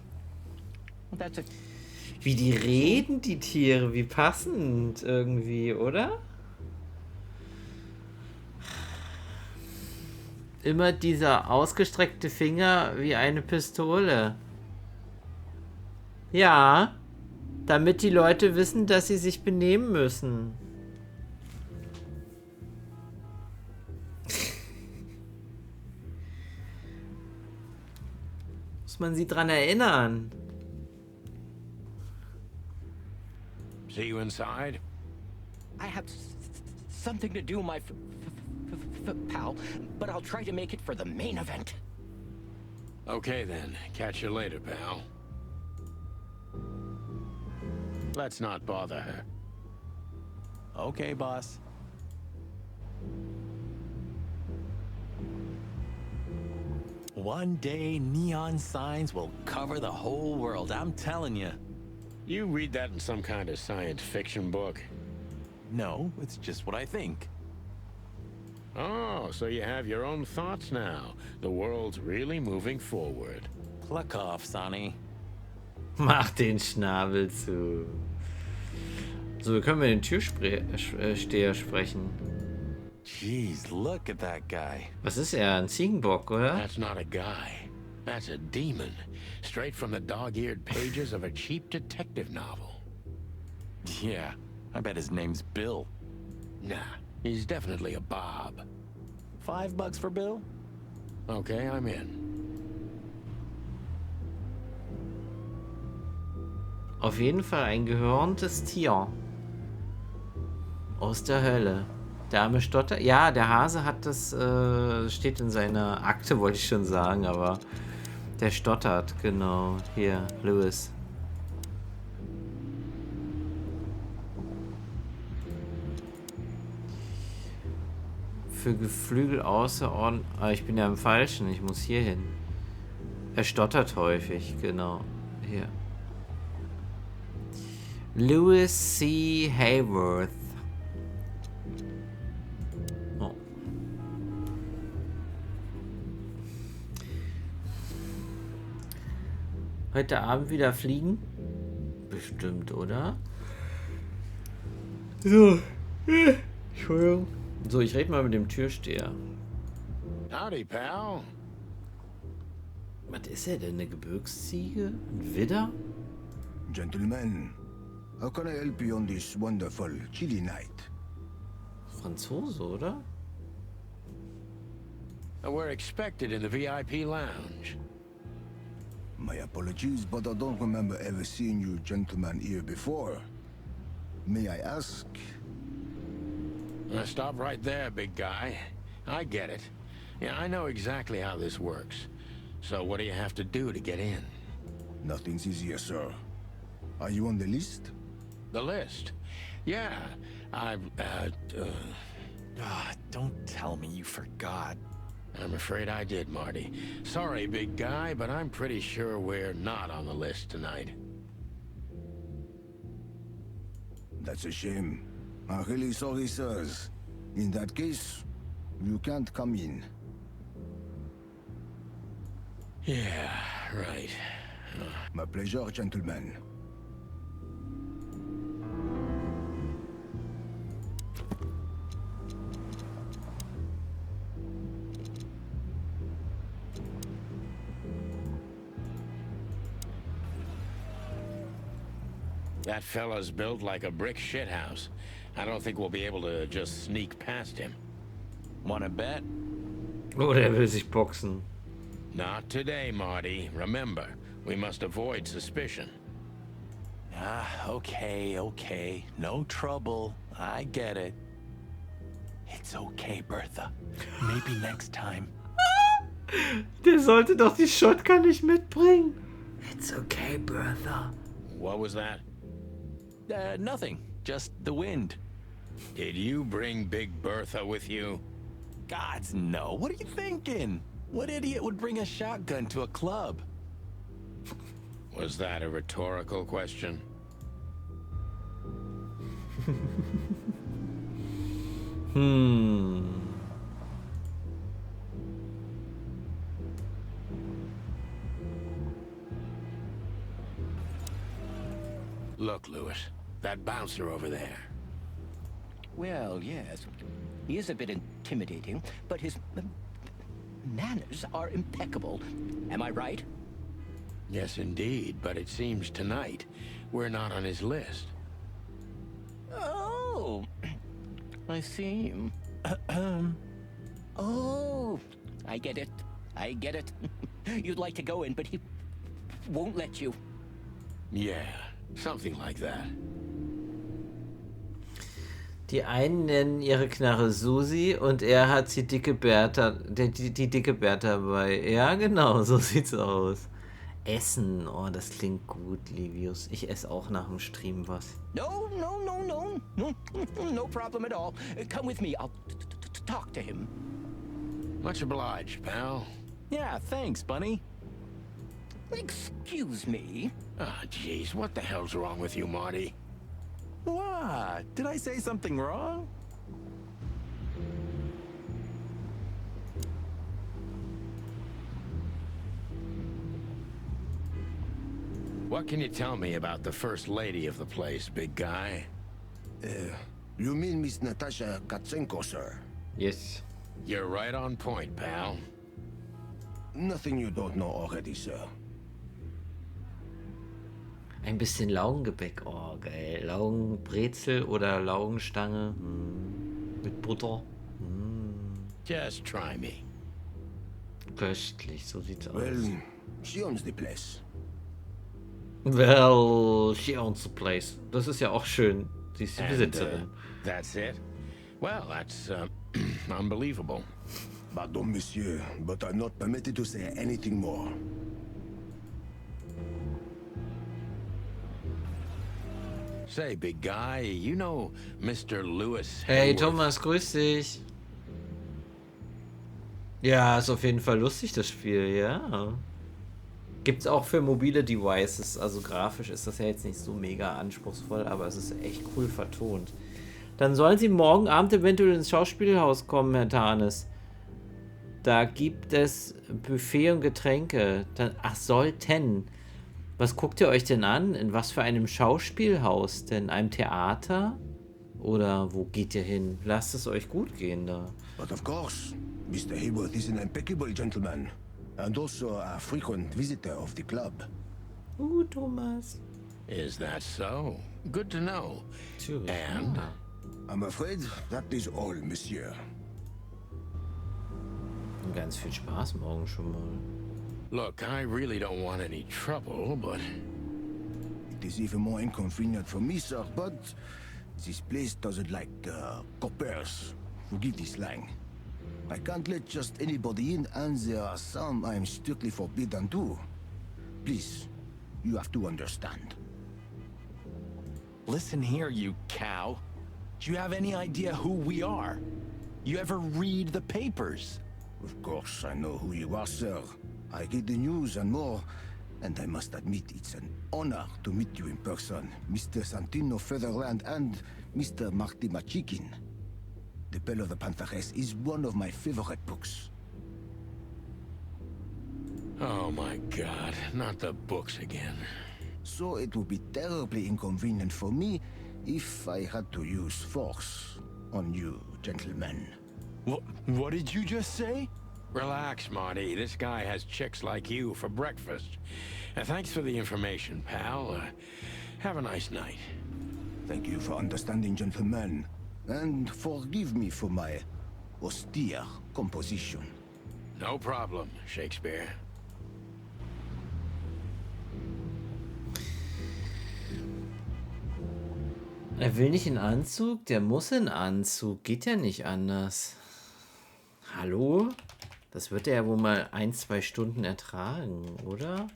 Well, that's a... Wie die reden, die Tiere. Wie passend irgendwie, oder? Immer dieser ausgestreckte Finger wie eine Pistole. Ja, damit die Leute wissen, dass sie sich benehmen müssen. Muss man sie dran erinnern. See you inside? I have something to do, my pal, but I'll try to make it for the main event. Okay then. Catch you later, pal. Let's not bother her. Okay, boss. One day, neon signs will cover the whole world, I'm telling you. You read that in some kind of science fiction book? No, it's just what I think. Oh, so you have your own thoughts now. The world's really moving forward. Pluck off, Sonny. Mach den Schnabel zu. So, wir können mit den Türsteher sprechen. Jeez, look at that guy. Was ist er? Ein Ziegenbock, oder? That's not a guy. That's a demon. Straight from the dog-eared pages of a cheap detective novel. Yeah, I bet his name's Bill. Nah, he's definitely a Bob. $5 for Bill? Okay, I'm in. Auf jeden Fall ein gehörntes Tier. Aus der Hölle. Der arme Stotter. Ja, der Hase hat das, steht in seiner Akte, wollte ich schon sagen, aber der stottert, genau. Hier, Lewis. Für Geflügel außerordentlich. Ah, ich bin ja im Falschen, ich muss hier hin. Er stottert häufig, genau. Hier. Lewis C. Hayworth. Oh. Heute Abend wieder fliegen? Bestimmt, oder? So. Entschuldigung. So, ich rede mal mit dem Türsteher. Howdy, pal. Was ist er denn? Eine Gebirgsziege? Ein Widder? Gentlemen, how can I help you on this wonderful chilly night? Franzose, oder? We're expected in the VIP lounge. My apologies, but I don't remember ever seeing you gentlemen here before. May I ask? Stop right there, big guy. I get it. Yeah, I know exactly how this works. So what do you have to do to get in? Nothing's easier, sir. Are you on the list? The list? Yeah, Don't tell me you forgot. I'm afraid I did, Marty. Sorry, big guy, but I'm pretty sure we're not on the list tonight. That's a shame. I'm really sorry, sirs. In that case, you can't come in. Yeah, right. My pleasure, gentlemen. That fella's built like a brick shithouse. I don't think we'll be able to just sneak past him. Wanna bet? Oh, der will sich boxen. Not today, Marty. Remember, we must avoid suspicion. Okay. No trouble. I get it. It's okay, Bertha. Maybe next time. Der sollte doch die Shotgun nicht mitbringen. It's okay, Bertha. What was that? Nothing. Just the wind. Did you bring Big Bertha with you? Gods, no. What are you thinking? What idiot would bring a shotgun to a club? Was that a rhetorical question? Look, Lewis, that bouncer over there. Well, yes. He is a bit intimidating, but his manners are impeccable. Am I right? Yes, indeed, but it seems tonight we're not on his list. Oh, I see. Oh, I get it. You'd like to go in, but he won't let you. Yeah, something like that. Die einen nennen ihre Knarre Susi und er hat die dicke Bertha, die dicke Bertha dabei. Ja, genau, so sieht's aus. Essen, oh, das klingt gut, Livius. Ich esse auch nach dem Stream was. No problem at all. Come with me. I'll talk to him. Much obliged, pal. Yeah, thanks, Bunny. Excuse me. Ah, jeez, what the hell's wrong with you, Marty? What? Did I say something wrong? What can you tell me about the first lady of the place, big guy? You mean Miss Natasha Katsenko, sir? Yes. You're right on point, pal. Nothing you don't know already, sir. Ein bisschen Laugengebäck, oh geil. Laugenbrezel oder Laugenstange mit Butter. Just try me. Köstlich, so sieht's aus. Well, she owns the place. Well, she owns the place. Das ist ja auch schön. Sie ist die Besitzerin. That's it? Well, that's unbelievable. Pardon, monsieur, but I'm not permitted to say anything more. Say, big guy, you know Mr. Lewis Hey Hayworth? Thomas, grüß dich. Ja, ist auf jeden Fall lustig, das Spiel, ja. Gibt's auch für mobile Devices, also grafisch ist das ja jetzt nicht so mega anspruchsvoll, aber es ist echt cool vertont. Dann sollen Sie morgen Abend eventuell ins Schauspielhaus kommen, Herr Tarnes. Da gibt es Buffet und Getränke. Dann, ach, sollten. Was guckt ihr euch denn an? In was für einem Schauspielhaus? Denn in einem Theater? Oder wo geht ihr hin? Lasst es euch gut gehen da. But of course, Mr. Hayworth is an impeccable gentleman. and also a frequent visitor of the club. Thomas. Is that so? Good to know. Zürich. And? Ah. I'm afraid that is all, monsieur. Und ganz viel Spaß morgen schon mal. Look, I really don't want any trouble, but It is even more inconvenient for me, sir, but this place doesn't like coppers. Forgive the slang. I can't let just anybody in, and there are some I am strictly forbidden to. Please, you have to understand. Listen here, you cow. Do you have any idea who we are? You ever read the papers? Of course, I know who you are, sir. I get the news and more, and I must admit it's an honor to meet you in person, Mr. Santino Featherland and Mr. Marty Machikin. The Bell of the Pantheress is one of my favorite books. oh my God, not the books again. So it would be terribly inconvenient for me if I had to use force on you, gentlemen. What did you just say? Relax, Marty. This guy has chicks like you for breakfast. And thanks for the information, pal. Have a nice night. Thank you for understanding, gentlemen, and forgive me for my austere composition. No problem, Shakespeare. Er will nicht in Anzug? Der muss in Anzug. Geht ja nicht anders. Hallo? Das wird er ja wohl mal 1-2 Stunden ertragen, oder?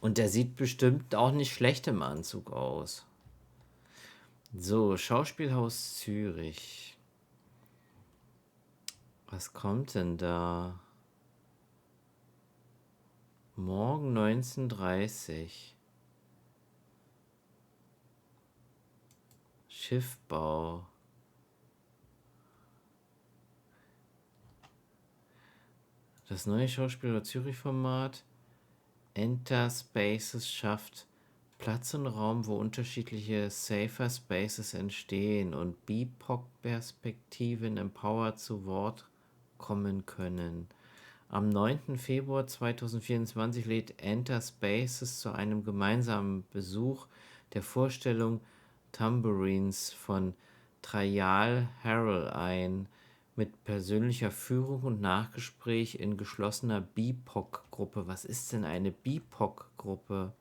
Und der sieht bestimmt auch nicht schlecht im Anzug aus. So, Schauspielhaus Zürich. Was kommt denn da? Morgen 19:30 Schiffbau. Das neue Schauspieler Zürich-Format Enter Spaces schafft Platz und Raum, wo unterschiedliche Safer Spaces entstehen und BIPOC-Perspektiven empowered zu Wort kommen können. Am 9. Februar 2024 lädt Enter Spaces zu einem gemeinsamen Besuch der Vorstellung Tambourines von Trajal Harrell ein, mit persönlicher Führung und Nachgespräch in geschlossener BIPOC-Gruppe. Was ist denn eine BIPOC-Gruppe?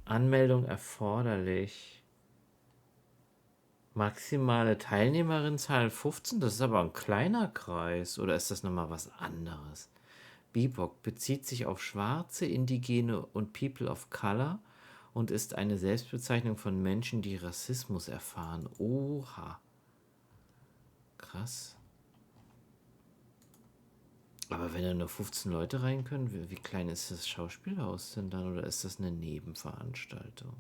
Anmeldung erforderlich. Maximale Teilnehmerinnenzahl 15, das ist aber ein kleiner Kreis. Oder ist das nochmal was anderes? BIPOC bezieht sich auf Schwarze, Indigene und People of Color und ist eine Selbstbezeichnung von Menschen, die Rassismus erfahren. Oha. Krass. Aber wenn da nur 15 Leute rein können, wie klein ist das Schauspielhaus denn dann? Oder ist das eine Nebenveranstaltung?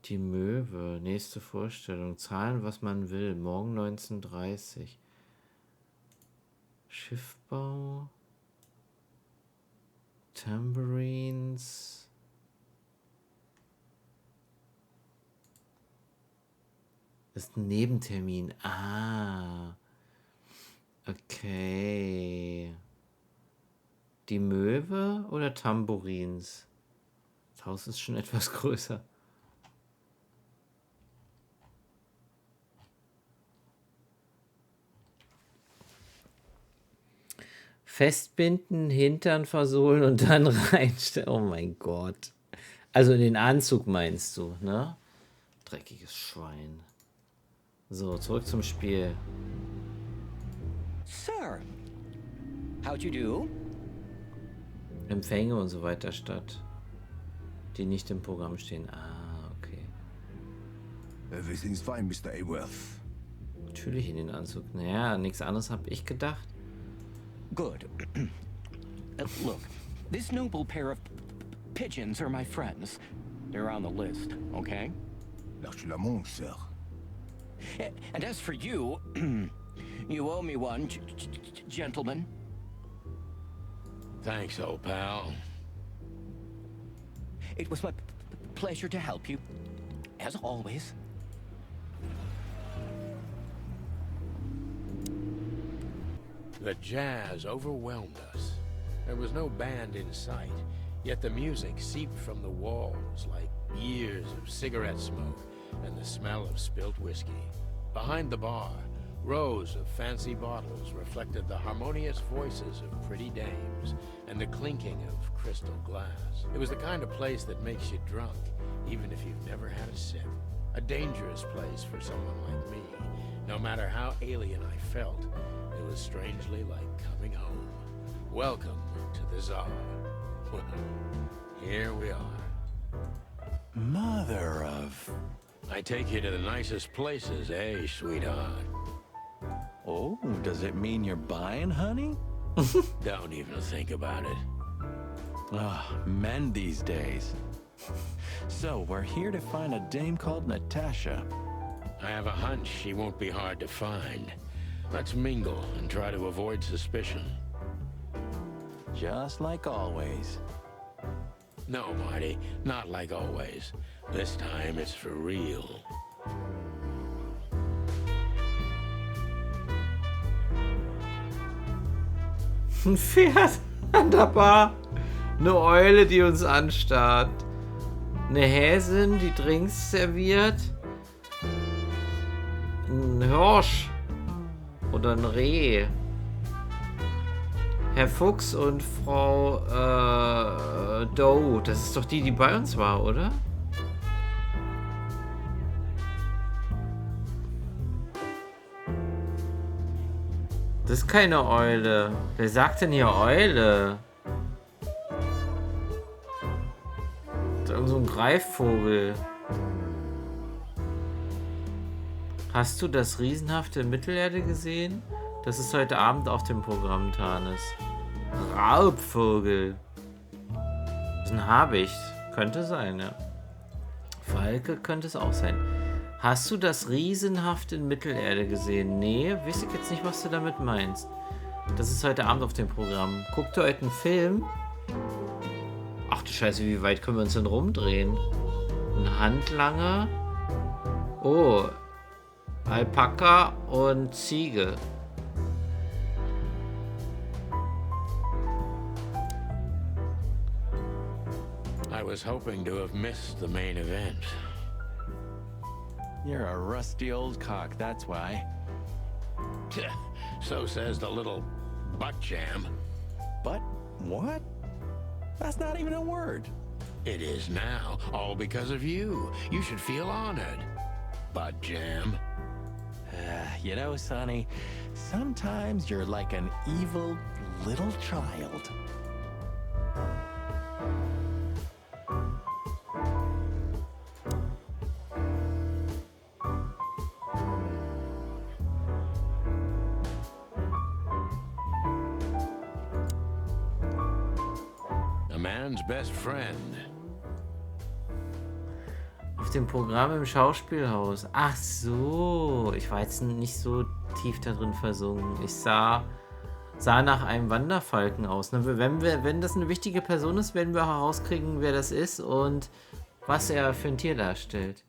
Die Möwe, nächste Vorstellung. Zahlen, was man will. Morgen 19:30 Schiffbau. Tambourines. Das ist ein Nebentermin. Ah. Okay. Die Möwe oder Tambourins? Das Haus ist schon etwas größer. Festbinden, Hintern versohlen und dann reinstellen. Oh mein Gott. Also in den Anzug meinst du, ne? Dreckiges Schwein. So, zurück zum Spiel. Sir, how'd you do? Empfänge und so weiter statt, die nicht im Programm stehen. Ah, okay. Everything's fine, Mr. Aworth. Natürlich in den Anzug. Naja, nichts anderes habe ich gedacht. Good. Look, this noble pair of pigeons are my friends. They're on the list, okay? L'arche-Lamont, sir. And as for you, you owe me one, gentlemen. Thanks, old pal. It was my pleasure to help you, as always. The jazz overwhelmed us. There was no band in sight, yet the music seeped from the walls like years of cigarette smoke and the smell of spilt whiskey. Behind the bar, rows of fancy bottles reflected the harmonious voices of pretty dames and the clinking of crystal glass. It was the kind of place that makes you drunk, even if you've never had a sip. A dangerous place for someone like me. No matter how alien I felt, it was strangely like coming home. Welcome to the Czar. Well, here we are. Mother of... I take you to the nicest places, eh, sweetheart? Oh, does it mean you're buying, honey? Don't even think about it. Ah, men these days. So, we're here to find a dame called Natasha. I have a hunch she won't be hard to find. Let's mingle and try to avoid suspicion. Just like always. No, Marty, not like always. This time it's for real. Ein Pferd an der Bar. Eine Eule, die uns anstarrt. Eine Häsin, die Drinks serviert. Ein Hirsch. Oder ein Reh. Herr Fuchs und Frau Doe. Das ist doch die, die bei uns war, oder? Das ist keine Eule. Wer sagt denn hier Eule? Das ist irgend so ein Greifvogel. Hast du das riesenhafte Mittelerde gesehen? Das ist heute Abend auf dem Programm, Tanis. Raubvogel. Das ist ein Habicht. Könnte sein, ja. Falke könnte es auch sein. Hast du das riesenhaft in Mittelerde gesehen? Nee, weiß ich jetzt nicht, was du damit meinst. Das ist heute Abend auf dem Programm. Guckt ihr heute einen Film? Ach du Scheiße, wie weit können wir uns denn rumdrehen? Ein Handlanger. Oh. Alpaka und Ziege. I was hoping to have missed the main event. You're a rusty old cock, that's why. So says the little butt jam. But what? That's not even a word. It is now, all because of you. You should feel honored. Butt jam. You know, Sonny, sometimes you're like an evil little child. A man's best friend. Auf dem Programm im Schauspielhaus. Ach so. Ich war jetzt nicht so tief da drin versunken. Ich sah nach einem Wanderfalken aus. Wenn das eine wichtige Person ist, werden wir herauskriegen, wer das ist und was er für ein Tier darstellt.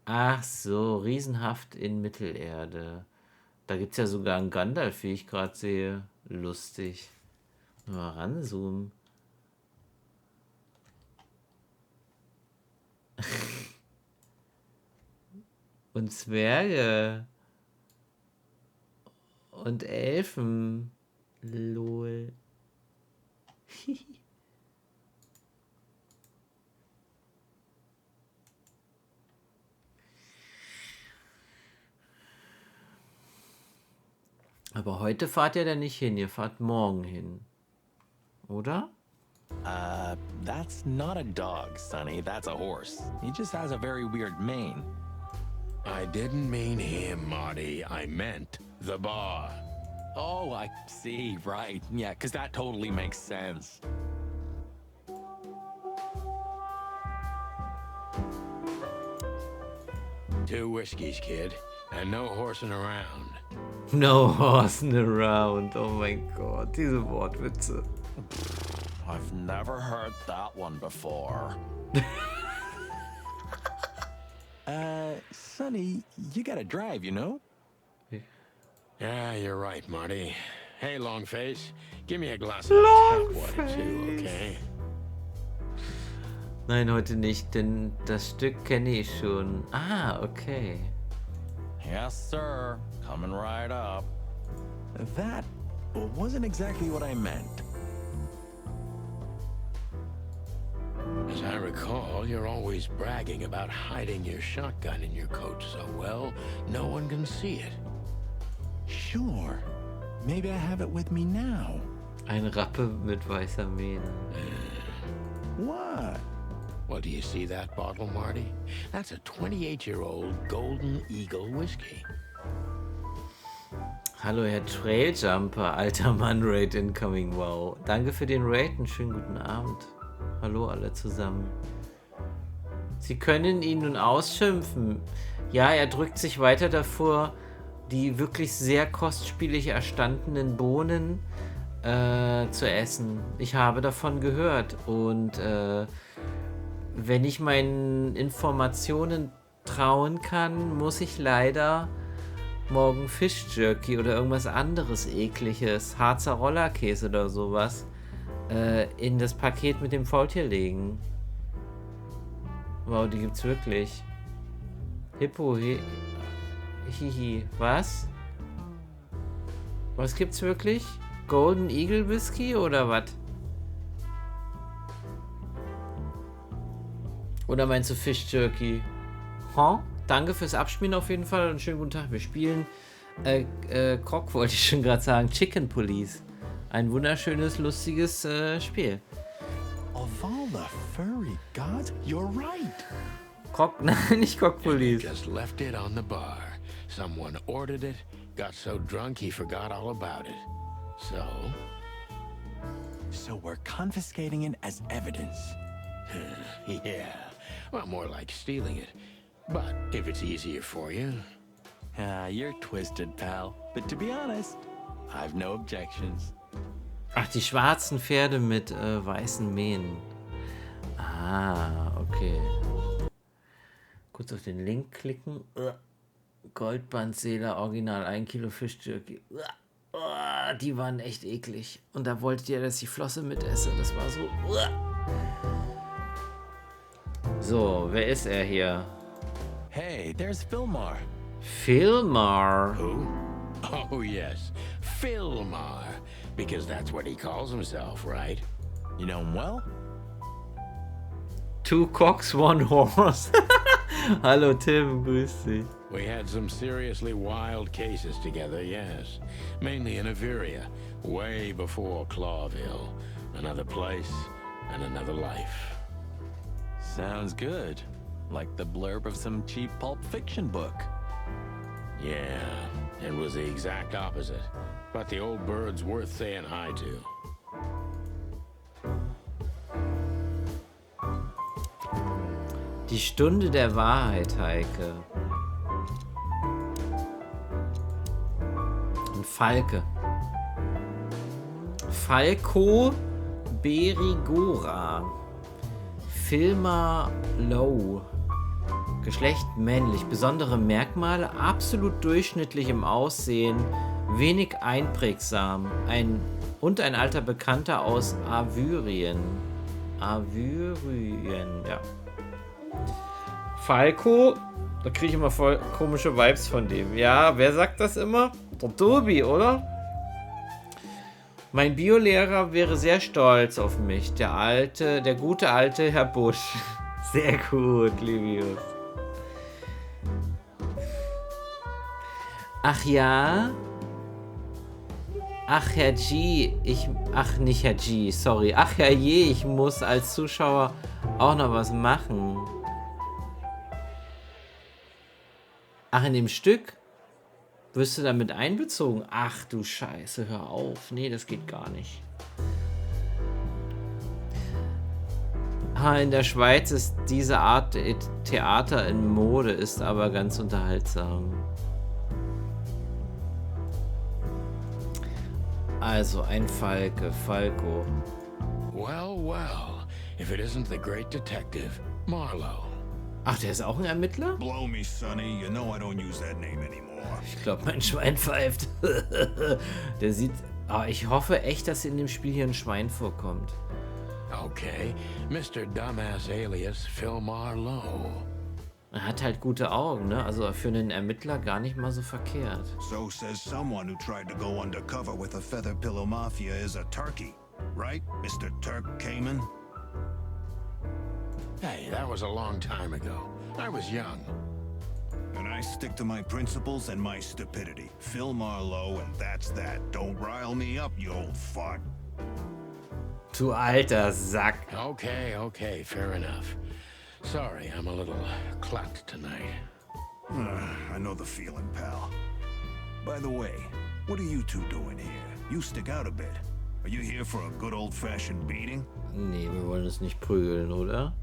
Ach so, riesenhaft in Mittelerde. Da gibt es ja sogar einen Gandalf, wie ich gerade sehe. Lustig. Mal ranzoomen. Und Zwerge. Und Elfen. Lol. Aber heute fahrt ihr da nicht hin, ihr fahrt morgen hin. Oder? That's not a dog, Sonny. That's a horse. He just has a very weird mane. I didn't mean him, Marty. I meant the bar. Oh, I see. Right. Yeah, because that totally makes sense. Two whiskeys, kid, and no horsing around. No horsing around. Oh mein Gott, diese Wortwitze. I've never heard that one before. Sonny, you gotta drive, you know? Yeah, you're right, Marty. Hey, Longface, give me a glass of tap water too, okay? Nein, heute nicht, denn das Stück kenne ich schon. Ah, okay. Yes, sir. Coming right up. That wasn't exactly what I meant. As I recall, you're always bragging about hiding your shotgun in your coat so well, no one can see it. Sure. Maybe I have it with me now. Ein Rappe mit weißer Mähne. What? Well, do you see that bottle, Marty? That's a 28-year-old Golden Eagle whiskey. Hallo, Herr Trailjumper, alter Mann, Raid incoming, wow. Danke für den Raid, einen schönen guten Abend. Hallo alle zusammen. Sie können ihn nun ausschimpfen. Ja, er drückt sich weiter davor, die wirklich sehr kostspielig erstandenen Bohnen zu essen. Ich habe davon gehört und wenn ich meinen Informationen trauen kann, muss ich leider morgen Fischjerky oder irgendwas anderes ekliges, Harzer Rollerkäse oder sowas, in das Paket mit dem Faultier legen. Wow, die gibt's wirklich. Hippo, hihi, was? Was gibt's wirklich? Golden Eagle Whisky oder was? Oder meinst du Fischjerky? Huh? Danke fürs Abspielen auf jeden Fall und schönen guten Tag. Wir spielen Croc, wollte ich schon gerade sagen. Chicken Police. Ein wunderschönes, lustiges Spiel. Of all the furry gods, you're right. Croc, nein, nicht Croc Police. Just left it on the bar. Someone ordered it, got so drunk he forgot all about it. So we're confiscating it as evidence. Yeah, well, more like stealing it. But if it's easier for you. You're twisted, pal. But to be honest, I've no objections. Ach, die schwarzen Pferde mit weißen Mähen. Ah, okay. Kurz auf den Link klicken. Goldbandseele, original 1 Kilo Fischjerky. Die waren echt eklig. Und da wolltet ihr, dass ich die Flosse mitesse. Das war so. So, wer ist er hier? Hey, there's Fillmar. Filmar. Who? Oh, yes, Philmar. Because that's what he calls himself, right? You know him well? 2 cocks, 1 horse. Hallo Tim, grüß dich. We had some seriously wild cases together, yes. Mainly in Averia, way before Clawville. Another place and another life. Sounds good. Like the blurb of some cheap pulp fiction book. Yeah, it was the exact opposite. But the old bird's worth saying hi to. Die Stunde der Wahrheit, Heike. Und Falke. Falco Berigora. Filma Low. Geschlecht männlich. Besondere Merkmale absolut durchschnittlich im Aussehen. Wenig einprägsam. Ein alter Bekannter aus Avyrien. Ja. Falco, da kriege ich immer voll komische Vibes von dem. Ja, wer sagt das immer? Der Tobi, oder? Mein Biolehrer wäre sehr stolz auf mich. Der gute alte Herr Busch. Sehr gut, Livius. Ach ja? Ach, Herr G, nicht Herr G, sorry. Ach, Herr je, ich muss als Zuschauer auch noch was machen. Ach, in dem Stück? Wirst du damit einbezogen? Ach du Scheiße, hör auf. Nee, das geht gar nicht. In der Schweiz ist diese Art Theater in Mode, ist aber ganz unterhaltsam. Also ein Falco. Well, well, if it isn't the great detective, Marlowe. Ach, der ist auch ein Ermittler? Blow me, Sonny. You know I don't use that name anymore. Ich glaube, mein Schwein pfeift. Der sieht... Ah, ich hoffe echt, dass in dem Spiel hier ein Schwein vorkommt. Okay, Mr. Dumbass alias Phil Marlowe. Er hat halt gute Augen, ne? Also für einen Ermittler gar nicht mal so verkehrt. So says someone who tried to go undercover with a feather pillow mafia is a turkey. Right, Mr. Turk Cayman? Hey, that was a long time ago. I was young. And I stick to my principles and my stupidity. Phil Marlowe, and that's that. Don't rile me up, you old fart. Du alter Sack. Okay, fair enough. Sorry, I'm a little clucked tonight. I know the feeling, pal. By the way, what are you two doing here? You stick out a bit. Are you here for a good old-fashioned beating? Nee, wir wollen uns nicht prügeln, oder?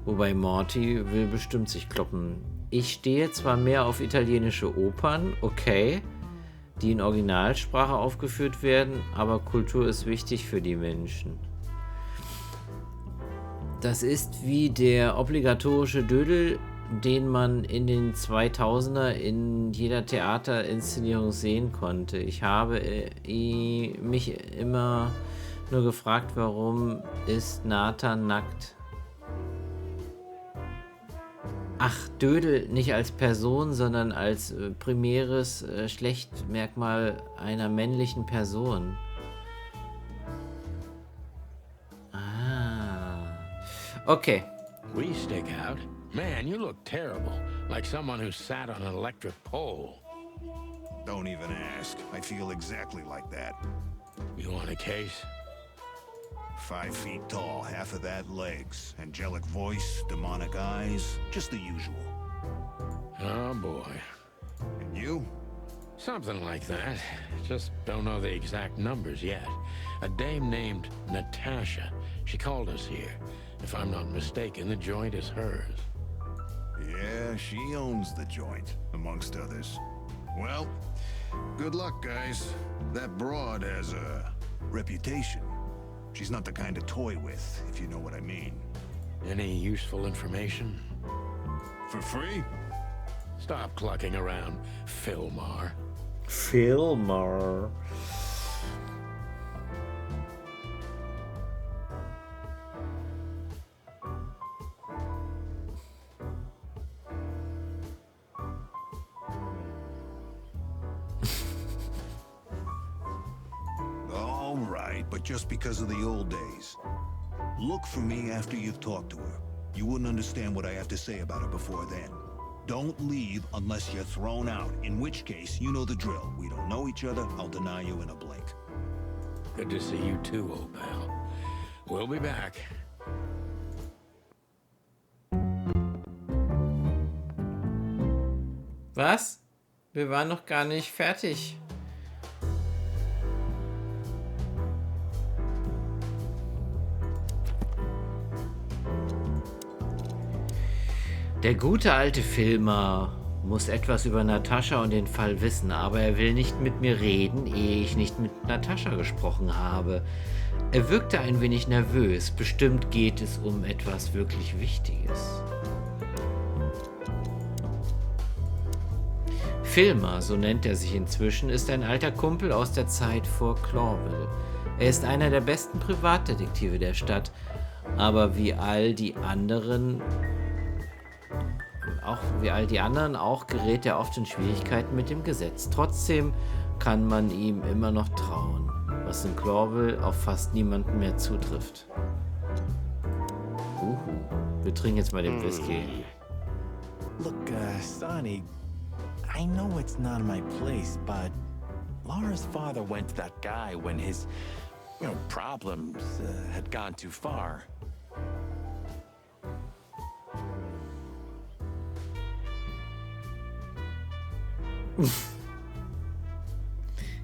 Wobei Morty will bestimmt sich kloppen. Ich stehe zwar mehr auf italienische Opern, okay, die in Originalsprache aufgeführt werden, aber Kultur ist wichtig für die Menschen. Das ist wie der obligatorische Dödel, den man in den 2000er in jeder Theaterinszenierung sehen konnte. Ich habe mich immer nur gefragt, warum ist Nathan nackt? Ach, Dödel nicht als Person, sondern als primäres Schlechtmerkmal einer männlichen Person. Ah. Okay. We stick out? Man, you look terrible. Like someone who sat on an electric pole. Don't even ask. I feel exactly like that. You want a case? 5 feet tall, half of that legs. Angelic voice, demonic eyes, just the usual. Oh, boy. And you? Something like that. Just don't know the exact numbers yet. A dame named Natasha. She called us here. If I'm not mistaken, the joint is hers. Yeah, she owns the joint, amongst others. Well, good luck, guys. That broad has a reputation. She's not the kind to toy with, if you know what I mean. Any useful information? For free? Stop clucking around, Philmar. Philmar. All right, but just because of the old days. Look for me after you've talked to her. You wouldn't understand what I have to say about her before then. Don't leave unless you're thrown out, in which case, you know the drill. We don't know each other, I'll deny you in a blink. Good to see you too, old pal. We'll be back. Was? Wir waren noch gar nicht fertig. Der gute alte Filmer muss etwas über Natascha und den Fall wissen, aber er will nicht mit mir reden, ehe ich nicht mit Natascha gesprochen habe. Er wirkte ein wenig nervös. Bestimmt geht es um etwas wirklich Wichtiges. Filmer, so nennt er sich inzwischen, ist ein alter Kumpel aus der Zeit vor Clawville. Er ist einer der besten Privatdetektive der Stadt, aber wie all die anderen auch gerät er oft in Schwierigkeiten mit dem Gesetz. Trotzdem kann man ihm immer noch trauen, was in Clawville auf fast niemanden mehr zutrifft. Wir trinken jetzt mal den Whisky. Look, Sonny, I know it's not my place, but Laura's father went to that guy when his, problems had gone too far.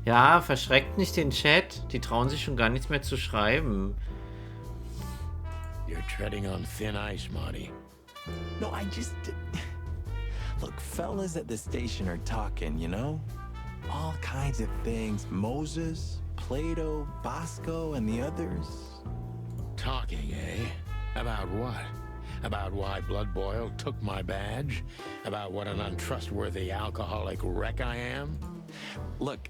Ja, verschreckt nicht den Chat. Die trauen sich schon gar nichts mehr zu schreiben. You're treading on thin ice, Marty. No, Look, fellas at the station are talking, All kinds of things. Moses, Plato, Bosco, and the others. Talking, eh? About what? About why Blood Boil took my badge? About what an untrustworthy alcoholic wreck I am? Look,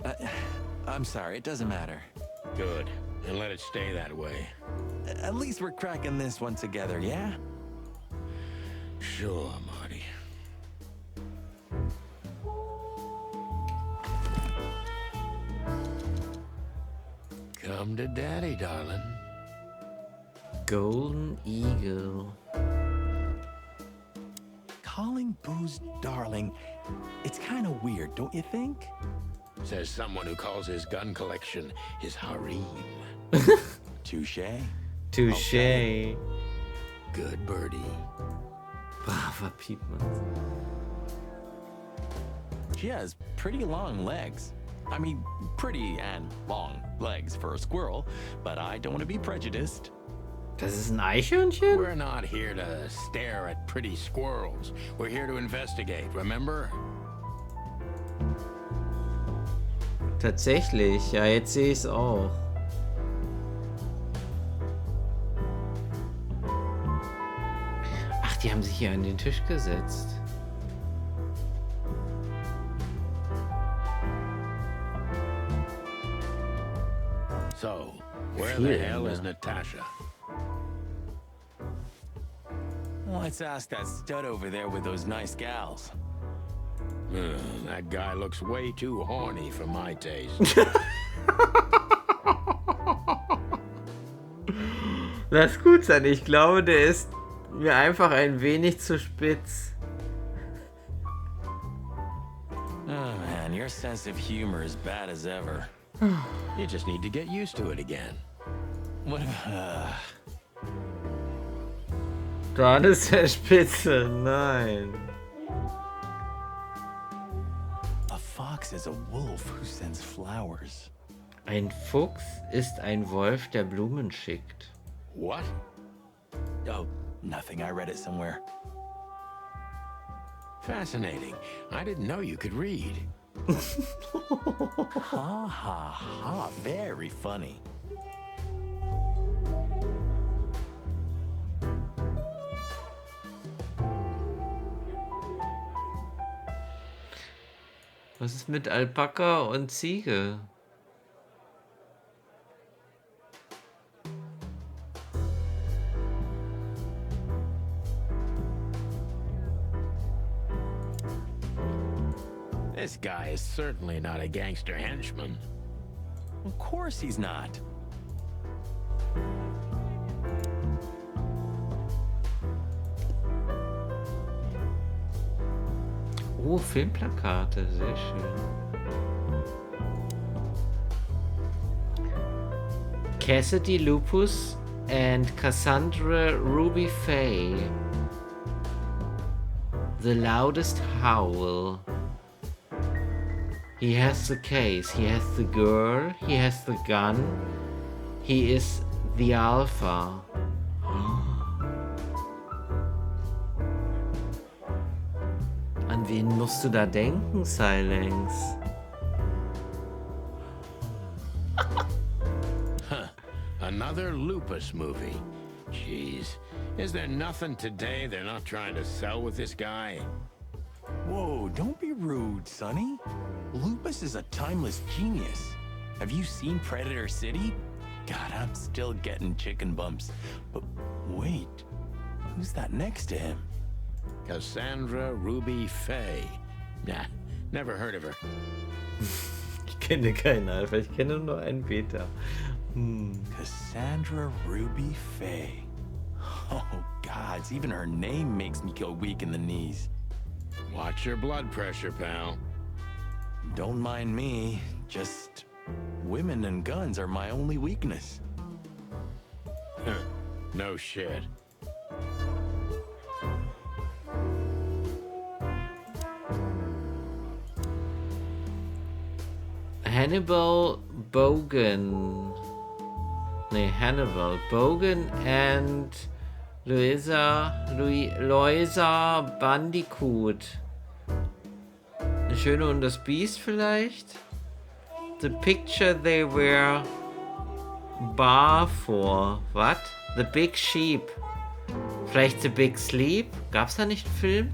I'm sorry, it doesn't matter. Good. And let it stay that way. At least we're cracking this one together, yeah? Sure, Marty. Come to Daddy, darling. Golden Eagle. Calling booze darling, it's kind of weird, don't you think? Says someone who calls his gun collection his harem. Touche. Touche. Okay. Good birdie. Braver Piepmann. She has pretty long legs. I mean, pretty and long legs for a squirrel, but I don't want to be prejudiced. Das ist ein Eichhörnchen? We're not here to stare at pretty squirrels. We're here to investigate, remember? Tatsächlich, ja, jetzt sehe ich es auch. Ach, die haben sich hier an den Tisch gesetzt. So, where the hell is Natasha? Let's ask that stud over there with those nice gals. That guy looks way too horny for my taste. Lass gut sein, ich glaube, der ist mir einfach ein wenig zu spitz. Oh man, your sense of humor is bad as ever. You just need to get used to it again. What Dann ist er spitze, nein. A fox is a wolf who sends flowers. Ein Fuchs ist ein Wolf, der Blumen schickt. What? Oh, nothing. I read it somewhere. Fascinating. I didn't know you could read. Ha ha ha. Very funny. Was ist mit Alpaka und Ziege? This guy is certainly not a gangster henchman. Of course he's not. Oh, Filmplakate, sehr schön. Cassidy Lupus and Cassandra Ruby Faye. The loudest howl. He has the case, he has the girl, he has the gun, he is the Alpha. An wen musst du da denken, Silence? Another Lupus movie. Jeez. Is there nothing today they're not trying to sell with this guy? Whoa, don't be rude, Sonny. Lupus is a timeless genius. Have you seen Predator City? God, I'm still getting chicken bumps. But wait, who's that next to him? Cassandra Ruby Faye. Nah, never heard of her. Ich kenne keinen Alpha, ich kenne nur einen Beta. Cassandra Ruby Faye. Oh, gods, even her name makes me go weak in the knees. Watch your blood pressure, pal. Don't mind me, just women and guns are my only weakness. No shit. Hannibal Bogan. Nee, Hannibal Bogan and Louisa Bandicoot. Die Schöne und das Biest vielleicht? The picture they were bar for. What? The big sheep. Vielleicht The Big Sleep? Gab's da nicht einen Film?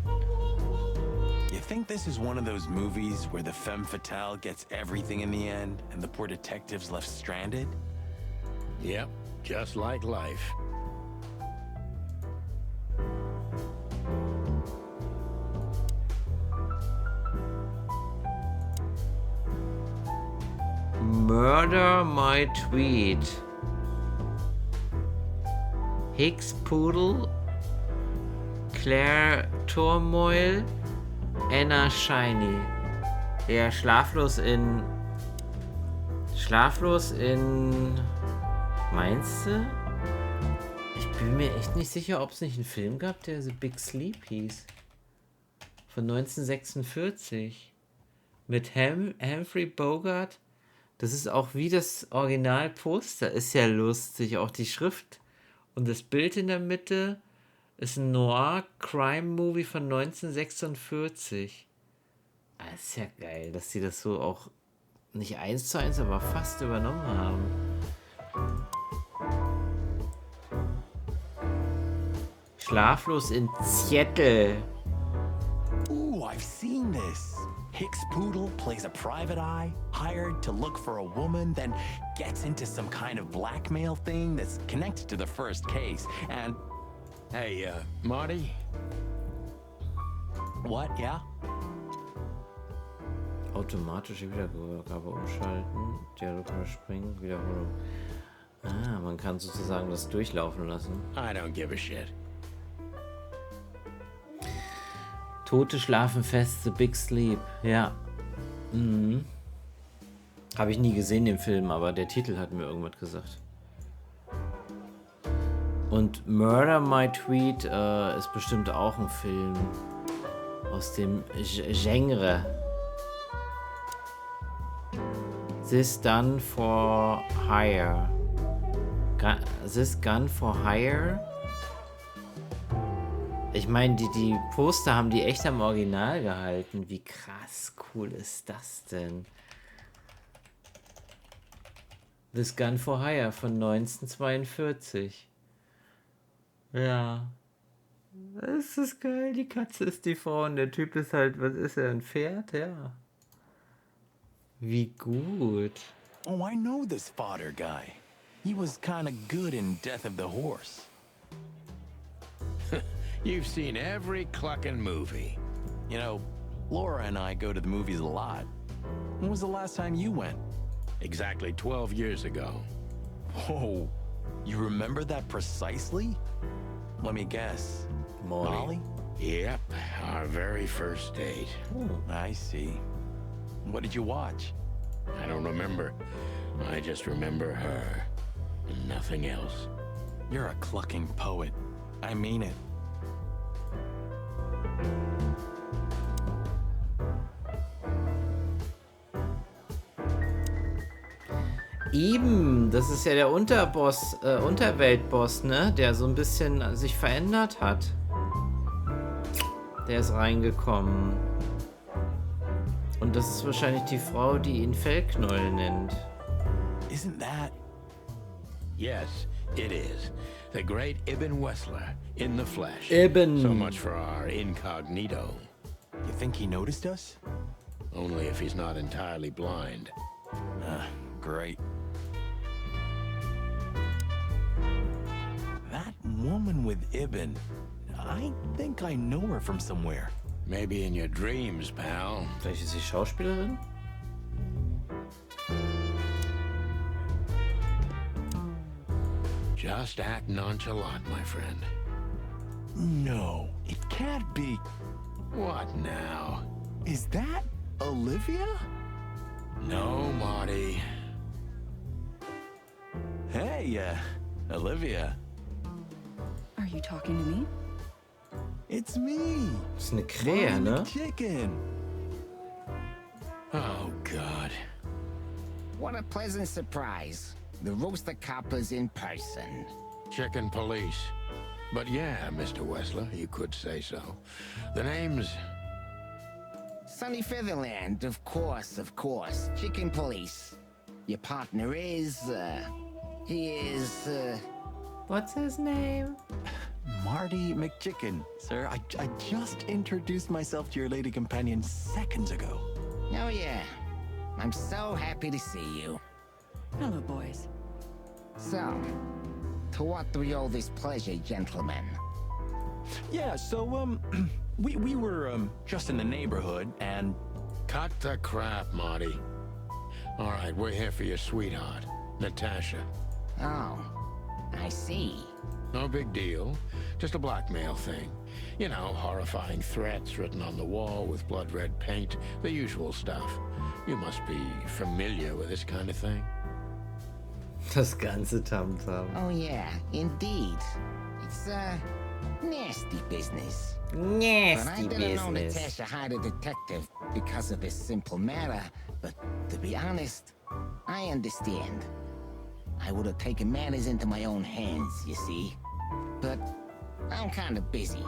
You think this is one of those movies where the femme fatale gets everything in the end and the poor detective's left stranded? Yep, just like life. Murder My Tweet. Hicks Poodle. Claire Turmoil. Anna Shiny. Ja, Schlaflos in. Meinst du? Ich bin mir echt nicht sicher, ob es nicht einen Film gab, der The Big Sleep hieß. Von 1946. Mit Humphrey Bogart. Das ist auch wie das Originalposter. Ist ja lustig. Auch die Schrift und das Bild in der Mitte ist ein Noir-Crime-Movie von 1946. Das ist ja geil, dass sie das so auch nicht 1:1, aber fast übernommen haben. Schlaflos in Seattle. Ooh, I've seen this. Hicks Poodle plays a private eye, hired to look for a woman, then gets into some kind of blackmail thing that's connected to the first case. And Hey, Marty? what? Yeah? Automatische Wiedergabe umschalten. Dialog überspringen. Wiederholung. Ah, man kann sozusagen das durchlaufen lassen. I don't give a shit. Tote schlafen fest, The Big Sleep. Ja. Mhm. Habe ich nie gesehen, den Film, aber der Titel hat mir irgendwas gesagt. Und Murder My Tweet ist bestimmt auch ein Film aus dem Genre. This Done for Hire. This Gun for Hire? Ich meine, die Poster haben die echt am Original gehalten. Wie krass cool ist das denn? This Gun for Hire von 1942. Ja. Das ist geil. Die Katze ist die Frau und der Typ ist halt, was ist er, ein Pferd? Ja. Wie gut. Oh, I know this fodder guy. He was kind of good in Death of the Horse. You've seen every clucking movie. You know, Laura and I go to the movies a lot. When was the last time you went? Exactly 12 years ago. Oh, you remember that precisely? Let me guess. Molly? Yep, our very first date. I see. What did you watch? I don't remember. I just remember her. And nothing else. You're a clucking poet. I mean it. Eben, das ist ja der Unterweltboss, ne? Der so ein bisschen sich verändert hat. Der ist reingekommen. Und das ist wahrscheinlich die Frau, die ihn Fellknäuel nennt. Isn't that? Yes, it is. The great Ibn Wessler in the flesh. Ibn. So much for our incognito. You think he noticed us? Only if he's not entirely blind. Great. That woman with Ibn, I think I know her from somewhere. Maybe in your dreams, pal. Vielleicht ist sie Schauspielerin? Just act nonchalant, my friend. No, it can't be. What now? Is that Olivia? No, Marty. Hey, Olivia. Are you talking to me? It's me. Das ist eine Krähe, ne? Chicken. Oh, God. What a pleasant surprise. The roaster copper's in person. Chicken police. But yeah, Mr. Wessler, you could say so. The name's... Sunny Featherland, of course, of course. Chicken police. Your partner is, he is, What's his name? Marty McChicken, sir. I just introduced myself to your lady companion seconds ago. Oh, yeah. I'm so happy to see you. Hello, boys. So, to what do we owe this pleasure, gentlemen? Yeah, so, we were, just in the neighborhood, and... Cut the crap, Marty. All right, we're here for your sweetheart, Natasha. Oh, I see. No big deal. Just a blackmail thing. You know, horrifying threats written on the wall with blood-red paint. The usual stuff. You must be familiar with this kind of thing. Das ganze Tamtam. Oh, yeah, indeed. It's, nasty business. But I Nasty didn't know business. Natasha hired a detective because of this simple matter, but to be honest, I understand. I would have taken matters into my own hands, you see. But I'm kind of busy.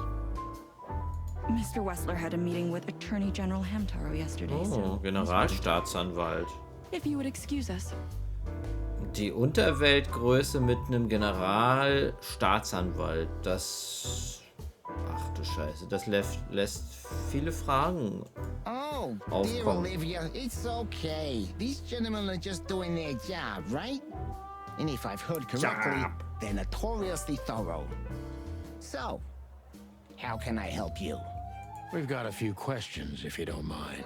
Mr. Wessler had a meeting with Attorney General Hamtaro yesterday, Oh, so... Generalstaatsanwalt. If you would excuse us. Die Unterweltgröße mit einem Generalstaatsanwalt. Das... Ach du Scheiße, das lässt viele Fragen. Oh, dear Aufkommen. Olivia, it's okay. These gentlemen are just doing their job, right? And if I've heard correctly, they're notoriously thorough. So, how can I help you? We've got a few questions, if you don't mind.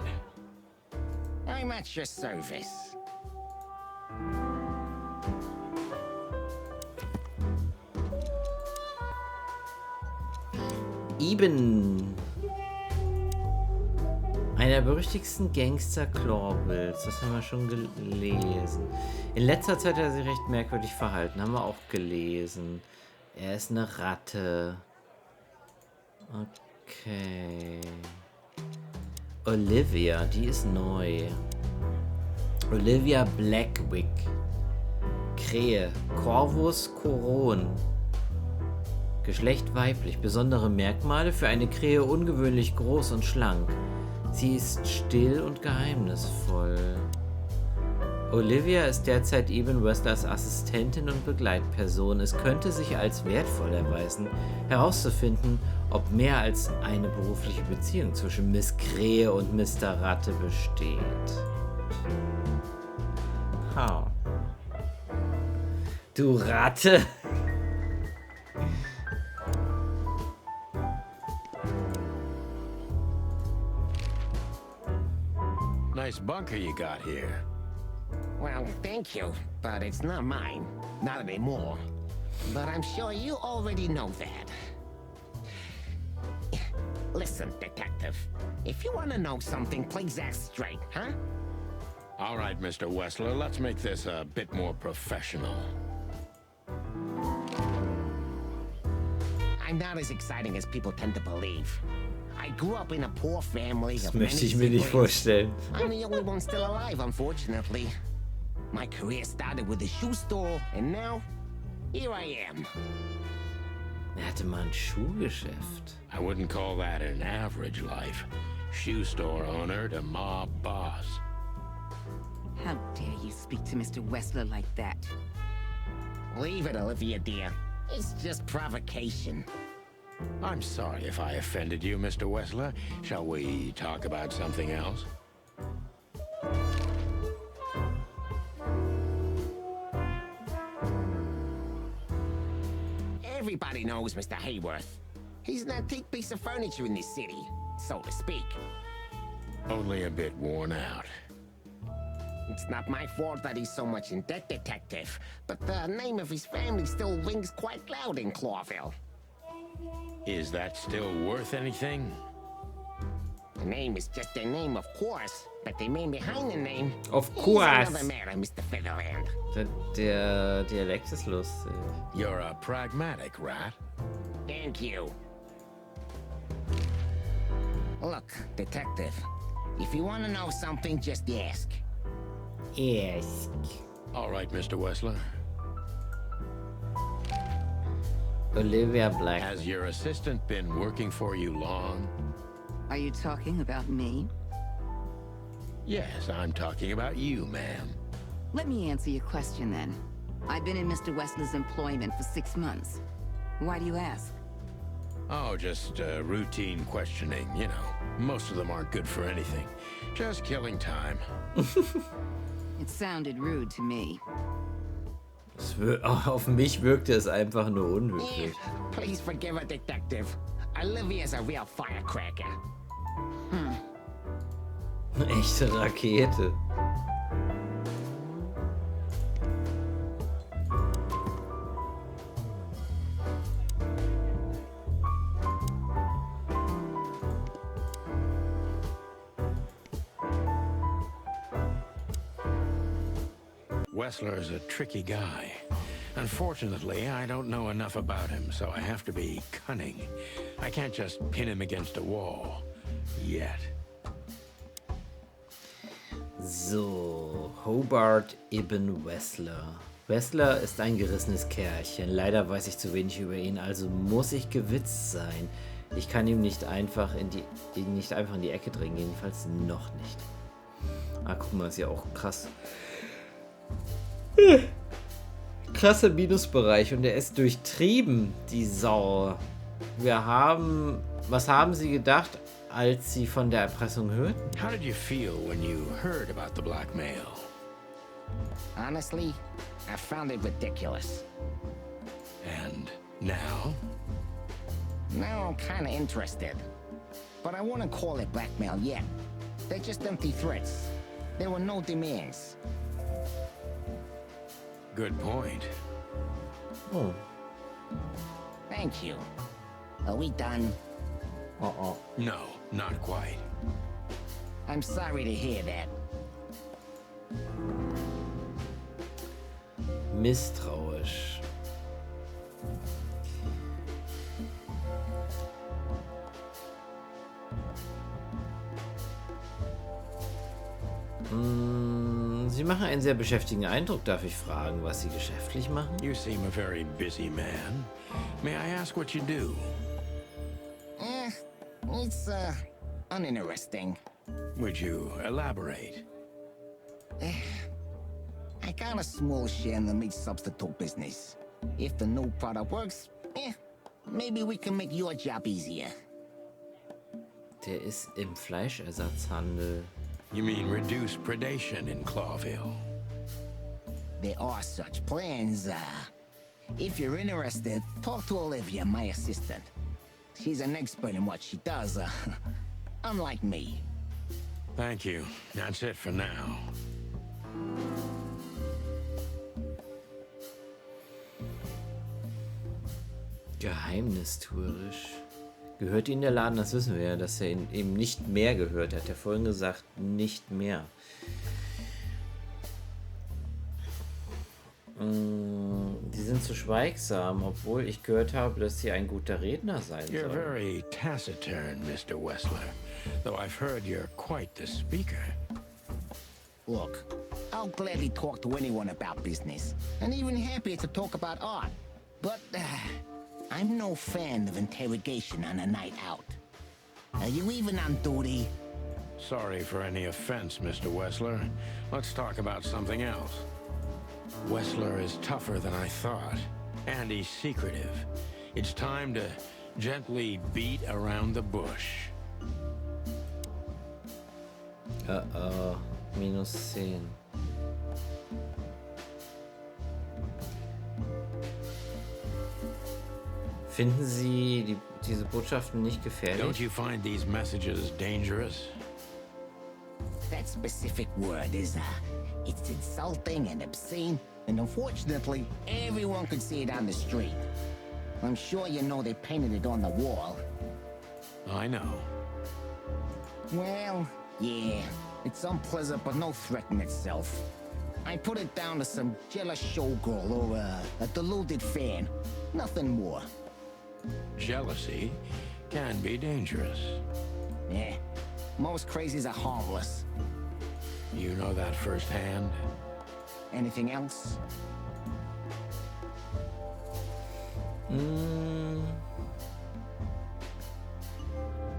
I'm at your service. Eben. Einer der berüchtigsten Gangster Clawbills. Das haben wir schon gelesen. In letzter Zeit hat er sich recht merkwürdig verhalten. Haben wir auch gelesen. Er ist eine Ratte. Okay. Olivia, die ist neu. Olivia Blackwick. Krähe. Corvus Coron. Geschlecht weiblich. Besondere Merkmale: für eine Krähe ungewöhnlich groß und schlank. Sie ist still und geheimnisvoll. Olivia ist derzeit Eben Westlers Assistentin und Begleitperson. Es könnte sich als wertvoll erweisen, herauszufinden, ob mehr als eine berufliche Beziehung zwischen Miss Krähe und Mr. Ratte besteht. Ha. Du Ratte! Nice bunker you got here. Well, thank you, but it's not mine. Not anymore. But I'm sure you already know that. Listen, detective. If you want to know something, please ask straight, huh? All right, Mr. Wessler, let's make this a bit more professional. I'm not as exciting as people tend to believe. I grew up in a poor family Das of many möchte ich mir nicht siblings. vorstellen. I'm the only one still alive, unfortunately. My career started with a shoe store, and now, here I am. Er hatte mal ein Schuhgeschäft. I wouldn't call that an average life. Shoe store owner to mob boss. How dare you speak to Mr. Wessler like that? Leave it, Olivia, dear. It's just provocation. I'm sorry if I offended you, Mr. Wessler. Shall we talk about something else? Everybody knows Mr. Hayworth. He's an antique piece of furniture in this city, so to speak. Only a bit worn out. It's not my fault that he's so much in debt, detective, but the name of his family still rings quite loud in Clawville. Is that still worth anything? The name is just their name, of course, but the man behind the name Of is course. another matter, Mr. Featherland. Der Dialekt ist lustig. You're a pragmatic rat. Thank you. Look, detective, if you want to know something, just ask. Yes. All right, Mr. Wessler. Olivia Black. Has your assistant been working for you long? Are you talking about me? Yes, I'm talking about you, ma'am. Let me answer your question then. I've been in Mr. Wessler's employment for 6 months. Why do you ask? Oh, just routine questioning, you know. Most of them aren't good for anything. Just killing time. It sounded rude to me. Auf mich wirkte es einfach nur unhöflich. Please forgive a detective. Olivia's a real firecracker. Echte Rakete. Wessler is a tricky guy. Unfortunately, I don't know enough about him, so I have to be cunning. I can't just pin him against a wall. Yet. So, Hobart Ibn Wessler. Wessler ist ein gerissenes Kerlchen. Leider weiß ich zu wenig über ihn, also muss ich gewitzt sein. Ich kann ihm nicht einfach in die Ecke drängen, jedenfalls noch nicht. Ah, guck mal, ist ja auch krass. Krasser Minusbereich und er ist durchtrieben, die Sau. Was haben Sie gedacht, als Sie von der Erpressung hörten? How did you feel when you heard about the blackmail? Honestly, I found it ridiculous. And now? Now I'm kinda interested. But I wouldn't call it blackmail yet. They're just empty threats. There were no demands. Good point. Oh. Thank you. Are we done? No, not quite. I'm sorry to hear that. Misstrauisch. Sie machen einen sehr beschäftigten Eindruck. Darf ich fragen, was Sie geschäftlich machen? You seem a very busy man. May I ask what you do? It's, uninteresting. Would you elaborate? I got a small share in the meat substitute business. If the new product works, maybe we can make your job easier. Der ist im Fleischersatzhandel. You mean reduce predation in Clawville? There are such plans. If you're interested, talk to Olivia, my assistant. She's an expert in what she does, unlike me. Thank you. That's it for now. Geheimnistuerisch. Gehört Ihnen der Laden? Das wissen wir ja, dass er ihn eben nicht mehr gehört. Er hat ja vorhin gesagt, nicht mehr. Die sind zu schweigsam, obwohl ich gehört habe, dass Sie ein guter Redner sein You're sollen. very taciturn, Mr. Wessler. Though I've heard you're quite the speaker. Look, I'll gladly talk to anyone about business, and even happier to talk about art. But I'm no fan of interrogation on a night out. Are you even on duty? Sorry for any offense, Mr. Wessler. Let's talk about something else. Wessler is tougher than I thought, and he's secretive. It's time to gently beat around the bush. Minus 10. Finden Sie diese Botschaften nicht gefährlich? Don't you find these messages dangerous? That specific word is, it's insulting and obscene, and unfortunately, everyone could see it on the street. I'm sure you know they painted it on the wall. I know. Well, yeah, it's unpleasant but no threat in itself. I put it down to some jealous showgirl or a deluded fan. Nothing more. Jealousy can be dangerous. Yeah, most crazies are harmless. You know that firsthand? Anything else?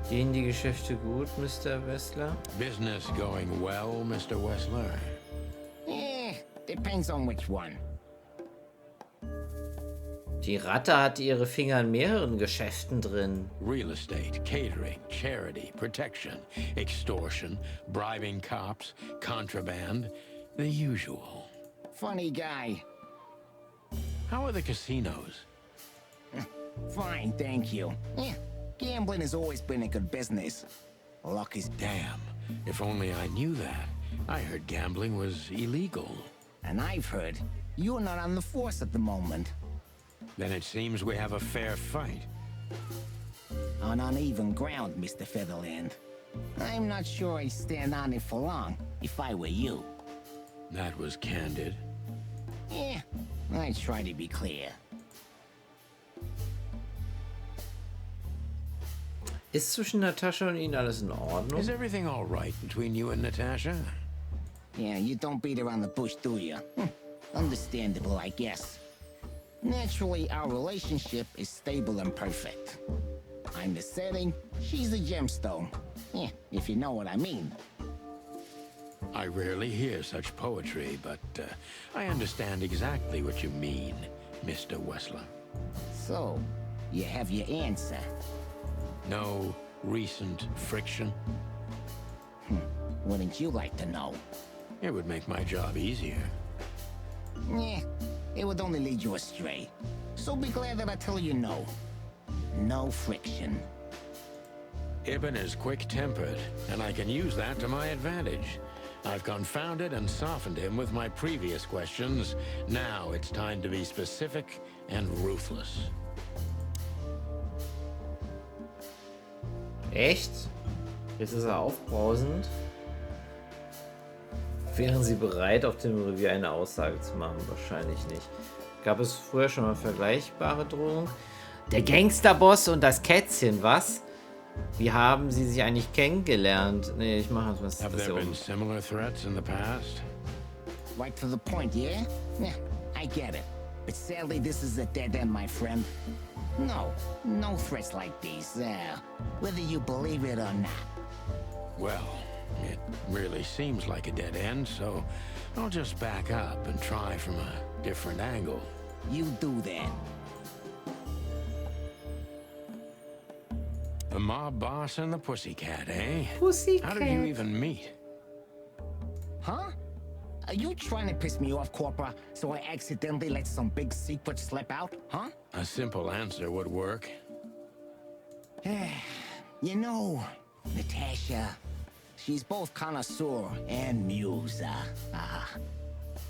Gehen die Geschäfte gut, Mr. Wessler? Business going well, Mr. Wessler? Depends on which one. Die Ratte hatte ihre Finger in mehreren Geschäften drin. Real estate, catering, charity, protection, extortion, bribing cops, contraband, the usual. Funny guy. How are the casinos? Fine, thank you. Gambling has always been a good business. Luck is Damn, if only I knew that. I heard gambling was illegal. And I've heard you're not on the force at the moment. Then it seems we have a fair fight. On uneven ground, Mr. Featherland. I'm not sure I'd stand on it for long, if I were you. That was candid. I try to be clear. Ist zwischen Natascha und ihnen alles in Ordnung? Is everything all right between you and Natasha? Yeah, you don't beat around the bush, do you? Understandable, I guess. Naturally, our relationship is stable and perfect. I'm the setting, she's the gemstone. If you know what I mean. I rarely hear such poetry, but I understand exactly what you mean, Mr. Wessler. So, you have your answer. No recent friction? Wouldn't you like to know? It would make my job easier. It would only lead you astray. So be glad that I tell you no. No friction. Ibn is quick-tempered, and I can use that to my advantage. I've confounded and softened him with my previous questions. Now it's time to be specific and ruthless. Echt? Jetzt ist aufbrausend. Wären Sie bereit, auf dem Revier eine Aussage zu machen? Wahrscheinlich nicht. Gab es früher schon mal vergleichbare Drohungen? Der Gangsterboss und das Kätzchen, was? Wie haben Sie sich eigentlich kennengelernt? Nee, ich mache was. Have there been similar threats in the past? Right to the point, yeah? I get it. But sadly, this is a dead end, my friend. No threats like these, whether you believe it or not. Well, it really seems like a dead end, so I'll just back up and try from a different angle. You do that. The mob boss and the pussycat, eh? Pussycat. How did you even meet? Huh? Are you trying to piss me off, Corpora, so I accidentally let some big secret slip out, huh? A simple answer would work. You know, Natasha, she's both connoisseur and muse,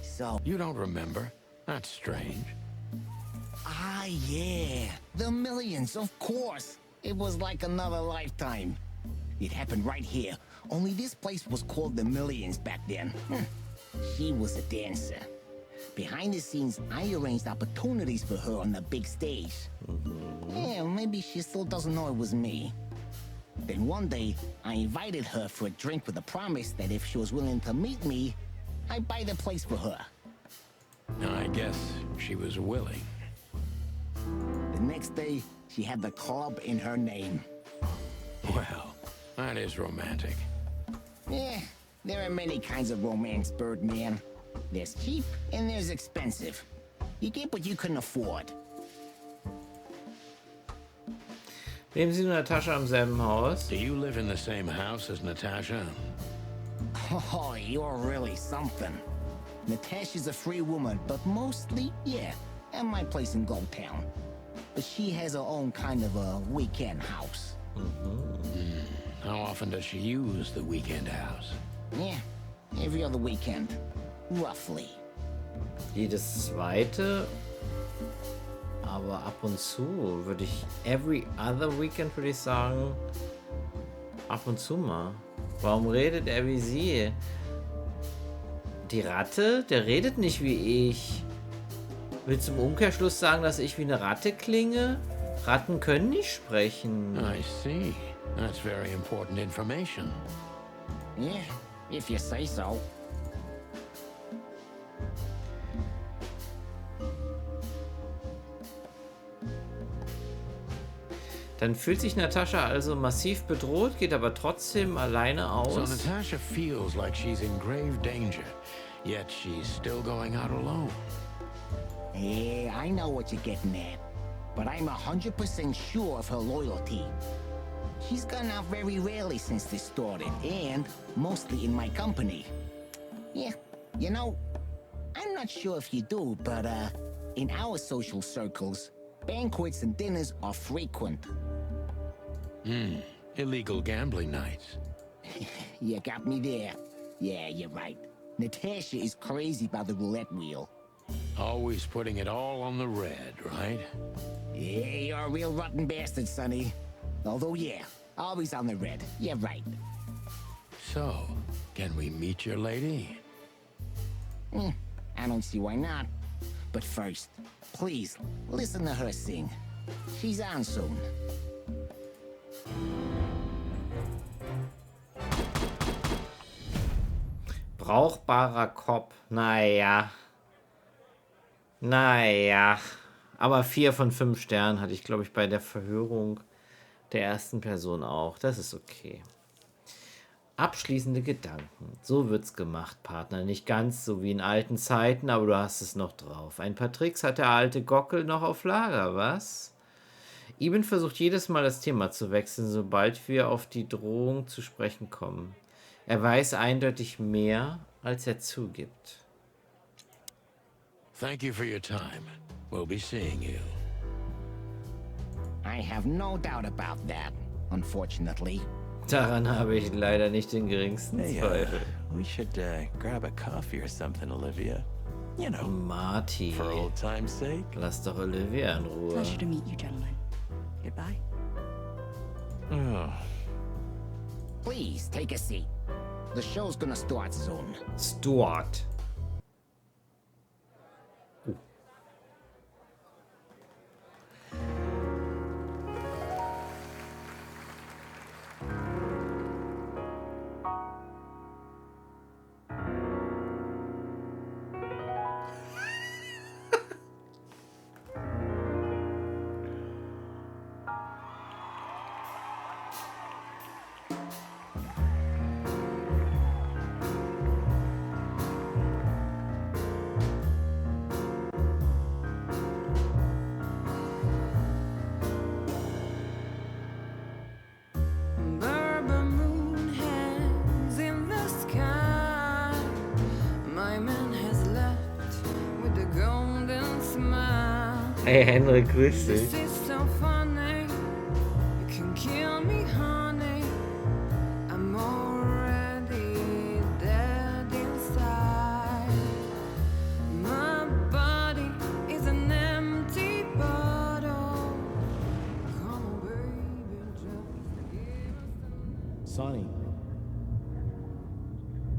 so... You don't remember? That's strange. Yeah, the millions, of course. It was like another lifetime. It happened right here, only this place was called the Millions back then. She was a dancer. Behind the scenes, I arranged opportunities for her on the big stage. Maybe she still doesn't know it was me. Then one day, I invited her for a drink with a promise that if she was willing to meet me, I'd buy the place for her. I guess she was willing. The next day, she had the club in her name. Well, that is romantic. There are many kinds of romance, Birdman. There's cheap and there's expensive. You get what you can afford. Leben Sie und Natascha im selben Haus? Do you live in the same house as Natasha? Oh, you're really something. Natasha's a free woman, but mostly, yeah, at my place in Gold Town. But she has her own kind of a weekend house. How often does she use the weekend house? Every other weekend, roughly. Jedes zweite, aber ab und zu würde ich, every other weekend würde ich sagen, ab und zu mal. Warum redet er wie sie? Die Ratte, der redet nicht wie ich. Willst du im Umkehrschluss sagen, dass ich wie eine Ratte klinge? Ratten können nicht sprechen. I see. That's very important information. If you say so. Dann fühlt sich Natascha also massiv bedroht, geht aber trotzdem alleine aus. So Natasha feels like she's in grave danger, yet she's still going out alone. I know what you're getting at. but I'm 100% sure of her loyalty. She's gone out very rarely since this started, and mostly in my company. Yeah, you know, I'm not sure if you do, but in our social circles, banquets and dinners are frequent. Illegal gambling nights. You got me there. Yeah, you're right. Natasha is crazy about the roulette wheel. Always putting it all on the red, right? Yeah, you're a real rotten bastard, Sonny. Although, yeah, always on the red. You're right. So, can we meet your lady? I don't see why not. But first, please, listen to her sing. She's on soon. Brauchbarer Cop. Naja. Aber 4 von 5 Sternen hatte ich, glaube ich, bei der Verhörung der ersten Person auch. Das ist okay. Abschließende Gedanken. So wird's gemacht, Partner. Nicht ganz so wie in alten Zeiten, aber du hast es noch drauf. Ein paar Tricks hat der alte Gockel noch auf Lager, was? Eben versucht jedes Mal das Thema zu wechseln, sobald wir auf die Drohung zu sprechen kommen. Er weiß eindeutig mehr, als er zugibt. Thank you for your time. We'll be seeing you. I have no doubt about that, unfortunately. Daran habe ich leider nicht den geringsten Zweifel. We should grab a coffee or something, Olivia. You know, Marty, for old time's sake. lass doch Olivia in Ruhe. Pleasure to meet you, gentlemen. Goodbye. Oh. Please, take a seat. The show's gonna start soon. Stuart. Hey Henrik, grüß dich. Sonny.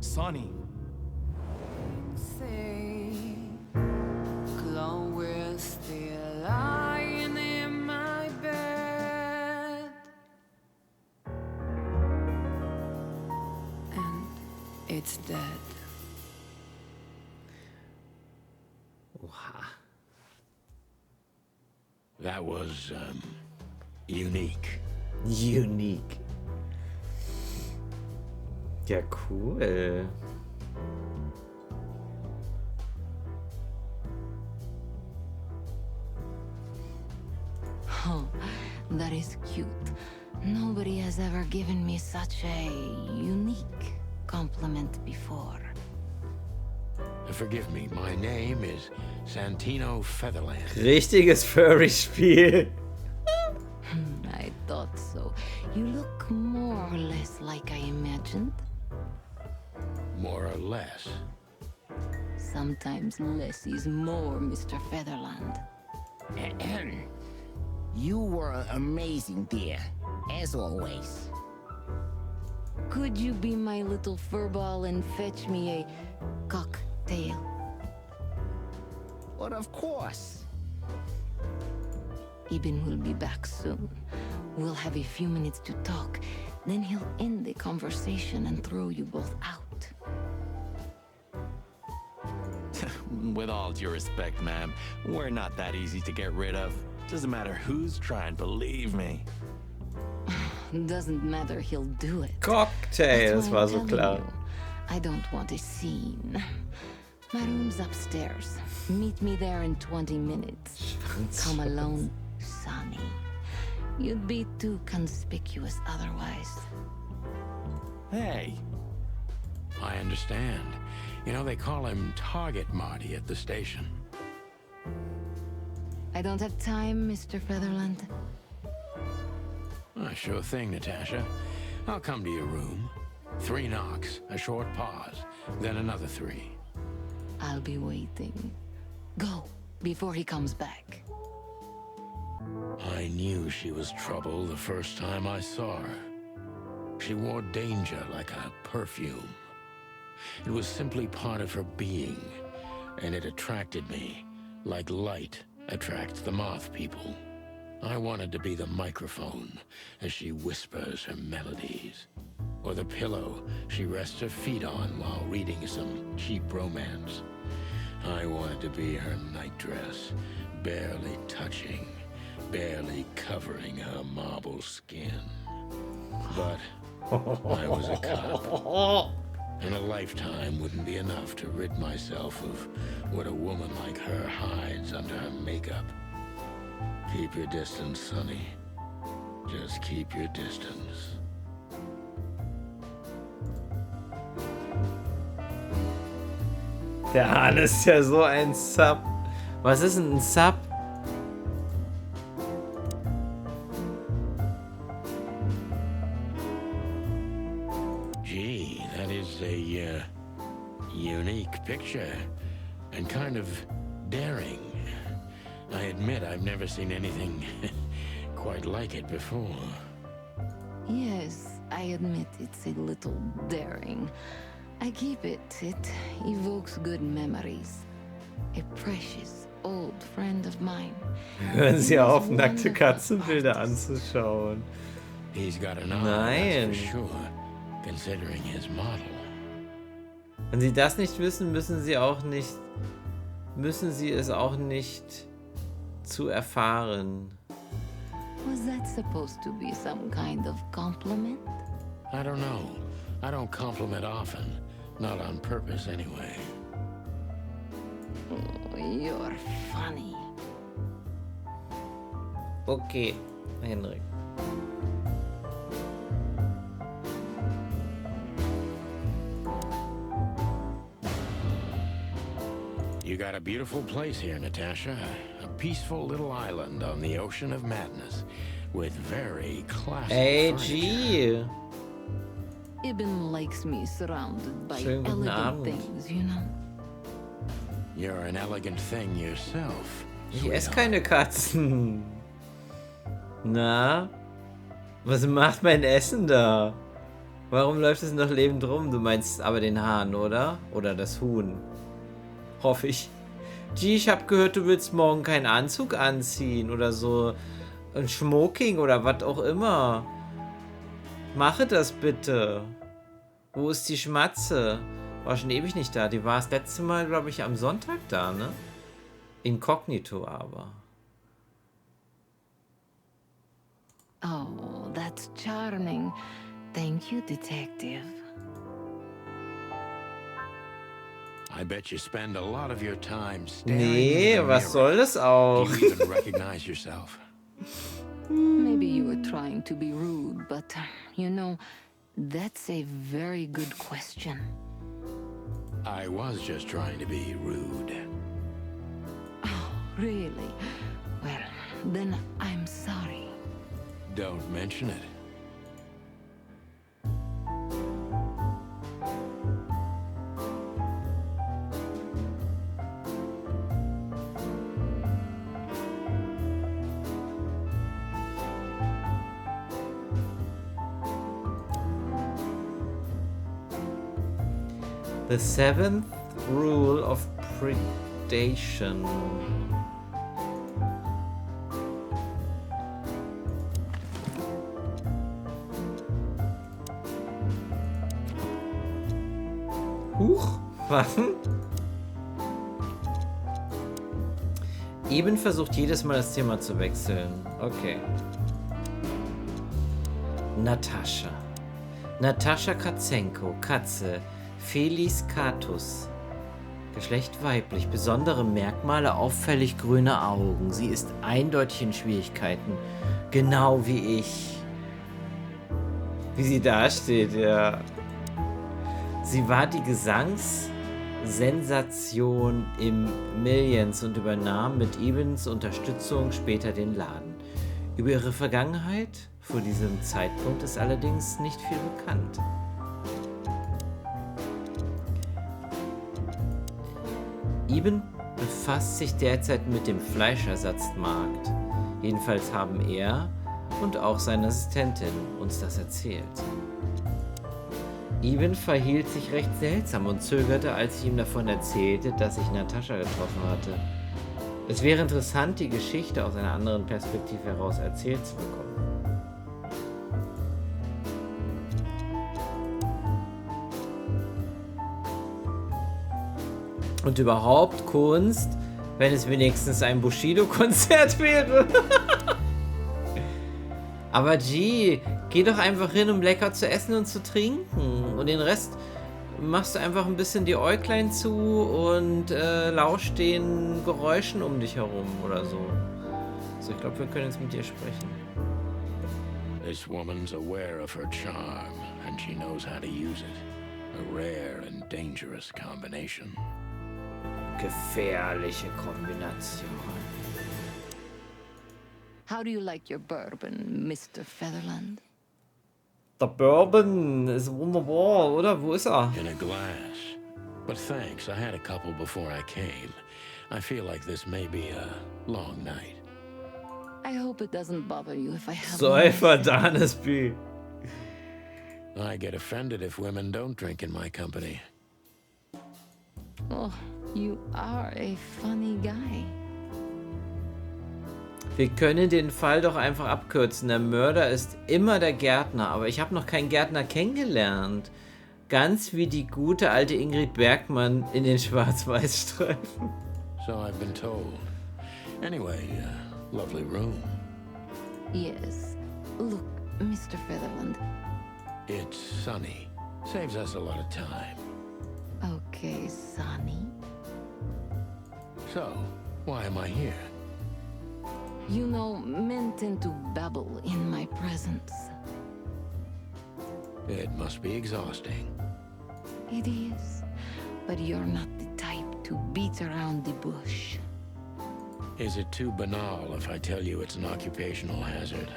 Sonny. It's dead. Oha. That was, unique. Unique. Ja, cool. Oh, that is cute. Nobody has ever given me such a unique compliment before. Forgive me, my name is Santino Featherland. Richtiges Furry-Spiel. I thought so. You look more or less like I imagined. More or less. Sometimes less is more, Mr. Featherland. You were amazing, dear, as always. Could you be my little furball and fetch me a cocktail? But of course. Eben will be back soon. We'll have a few minutes to talk. Then he'll end the conversation and throw you both out. With all due respect, ma'am, we're not that easy to get rid of. Doesn't matter who's trying, believe me. Doesn't matter, he'll do it. Cocktail, das That's why war I'm so telling klar. you, I don't want a scene. My room's upstairs. Meet me there in 20 minutes. Come alone Sonny. You'd be too conspicuous otherwise. Hey, I understand. You know, they call him Target Marty at the station. I don't have time, Mr. Featherland. Sure thing, Natasha. I'll come to your room. 3 knocks, a short pause, then another 3. I'll be waiting. Go, before he comes back. I knew she was trouble the first time I saw her. She wore danger like a perfume. It was simply part of her being, and it attracted me, like light attracts the moth people. I wanted to be the microphone as she whispers her melodies, or the pillow she rests her feet on while reading some cheap romance. I wanted to be her nightdress, barely touching, barely covering her marble skin. But I was a cop, and a lifetime wouldn't be enough to rid myself of what a woman like her hides under her makeup. Keep your distance, Sonny. Just keep your distance. Der Hahn ist ja so ein Sub. Was ist denn ein Sub? Gee, that is a unique picture and kind of daring. I admit I've never seen anything quite like it before. Yes, I admit it's a little daring. I keep it. It evokes good memories. A precious old friend of mine. Hören Sie auf, nackte Katzenbilder anzuschauen. He's got an eye, Nein. that's for sure, considering his model. Wenn Sie das nicht wissen, müssen Sie es auch nicht zu erfahren. Was that supposed to be some kind of compliment? I don't know. I don't compliment often. Not on purpose, anyway. Oh, you're funny. Okay, Henrik. You got a beautiful place here, Natasha. A peaceful little island on the ocean of madness with very classic furniture. AG. Ibn likes me surrounded by Schönen guten elegant Abend. things, you know. You're an elegant thing yourself. Ich esse sweetheart. keine Katzen. Na? Was macht mein Essen da? Warum läuft es noch lebend rum? Du meinst aber den Hahn, oder? Oder das Huhn. Hoffe ich. Gee, ich hab gehört, du willst morgen keinen Anzug anziehen oder so. Ein Smoking oder was auch immer. Mache das bitte. Wo ist die Schmatze? War schon ewig nicht da. Die war das letzte Mal, glaube ich, am Sonntag da, ne? Inkognito aber. Oh, that's charming. Thank you, detective. I bet you spend a lot of your time staring Nee, in the was soll mirror. das auch? Do you even recognize yourself? Maybe you were trying to be rude, but, you know, that's a very good question. I was just trying to be rude. Oh, really? Well, then I'm sorry. Don't mention it. The seventh rule of predation. Huch, Waffen? Eben versucht jedes Mal das Thema zu wechseln. Okay. Natascha. Natascha Katzenko, Katze. Felis Catus. Geschlecht weiblich, besondere Merkmale, auffällig grüne Augen. Sie ist eindeutig in Schwierigkeiten. Genau wie ich. Wie sie dasteht, ja. Sie war die Gesangssensation im Millions und übernahm mit Evans Unterstützung später den Laden. Über ihre Vergangenheit vor diesem Zeitpunkt ist allerdings nicht viel bekannt. Eben befasst sich derzeit mit dem Fleischersatzmarkt. Jedenfalls haben er und auch seine Assistentin uns das erzählt. Eben verhielt sich recht seltsam und zögerte, als ich ihm davon erzählte, dass ich Natascha getroffen hatte. Es wäre interessant, die Geschichte aus einer anderen Perspektive heraus erzählt zu bekommen. Und überhaupt Kunst, wenn es wenigstens ein Bushido-Konzert wäre. Aber gee, geh doch einfach hin, um lecker zu essen und zu trinken. Und den Rest machst du einfach ein bisschen die Äuglein zu und lausch den Geräuschen um dich herum oder so. Also ich glaube, wir können jetzt mit dir sprechen. This woman's aware of her charm, and she knows how to use it. A rare and dangerous combination. Gefährliche Kombination. How do you like your bourbon, Mr. Featherland? Der Bourbon ist wunderbar, oder? Wo ist er? In a glass. But thanks, I had a couple before I came. I feel like this may be a long night. I hope it doesn't bother you if I have Säufer Danesby. I get offended if women don't drink in my company. Oh, you are a funny guy. Wir können den Fall doch einfach abkürzen. Der Mörder ist immer der Gärtner, aber ich habe noch keinen Gärtner kennengelernt. Ganz wie die gute alte Ingrid Bergmann in den Schwarz-Weiß-Streifen. So I've been told. Anyway, lovely room. Yes. Look, Mr. Featherland. It's sunny. Saves us a lot of time. Okay, Sonny. So, why am I here? You know, men tend to babble in my presence. It must be exhausting. It is. But you're not the type to beat around the bush. Is it too banal if I tell you it's an occupational hazard?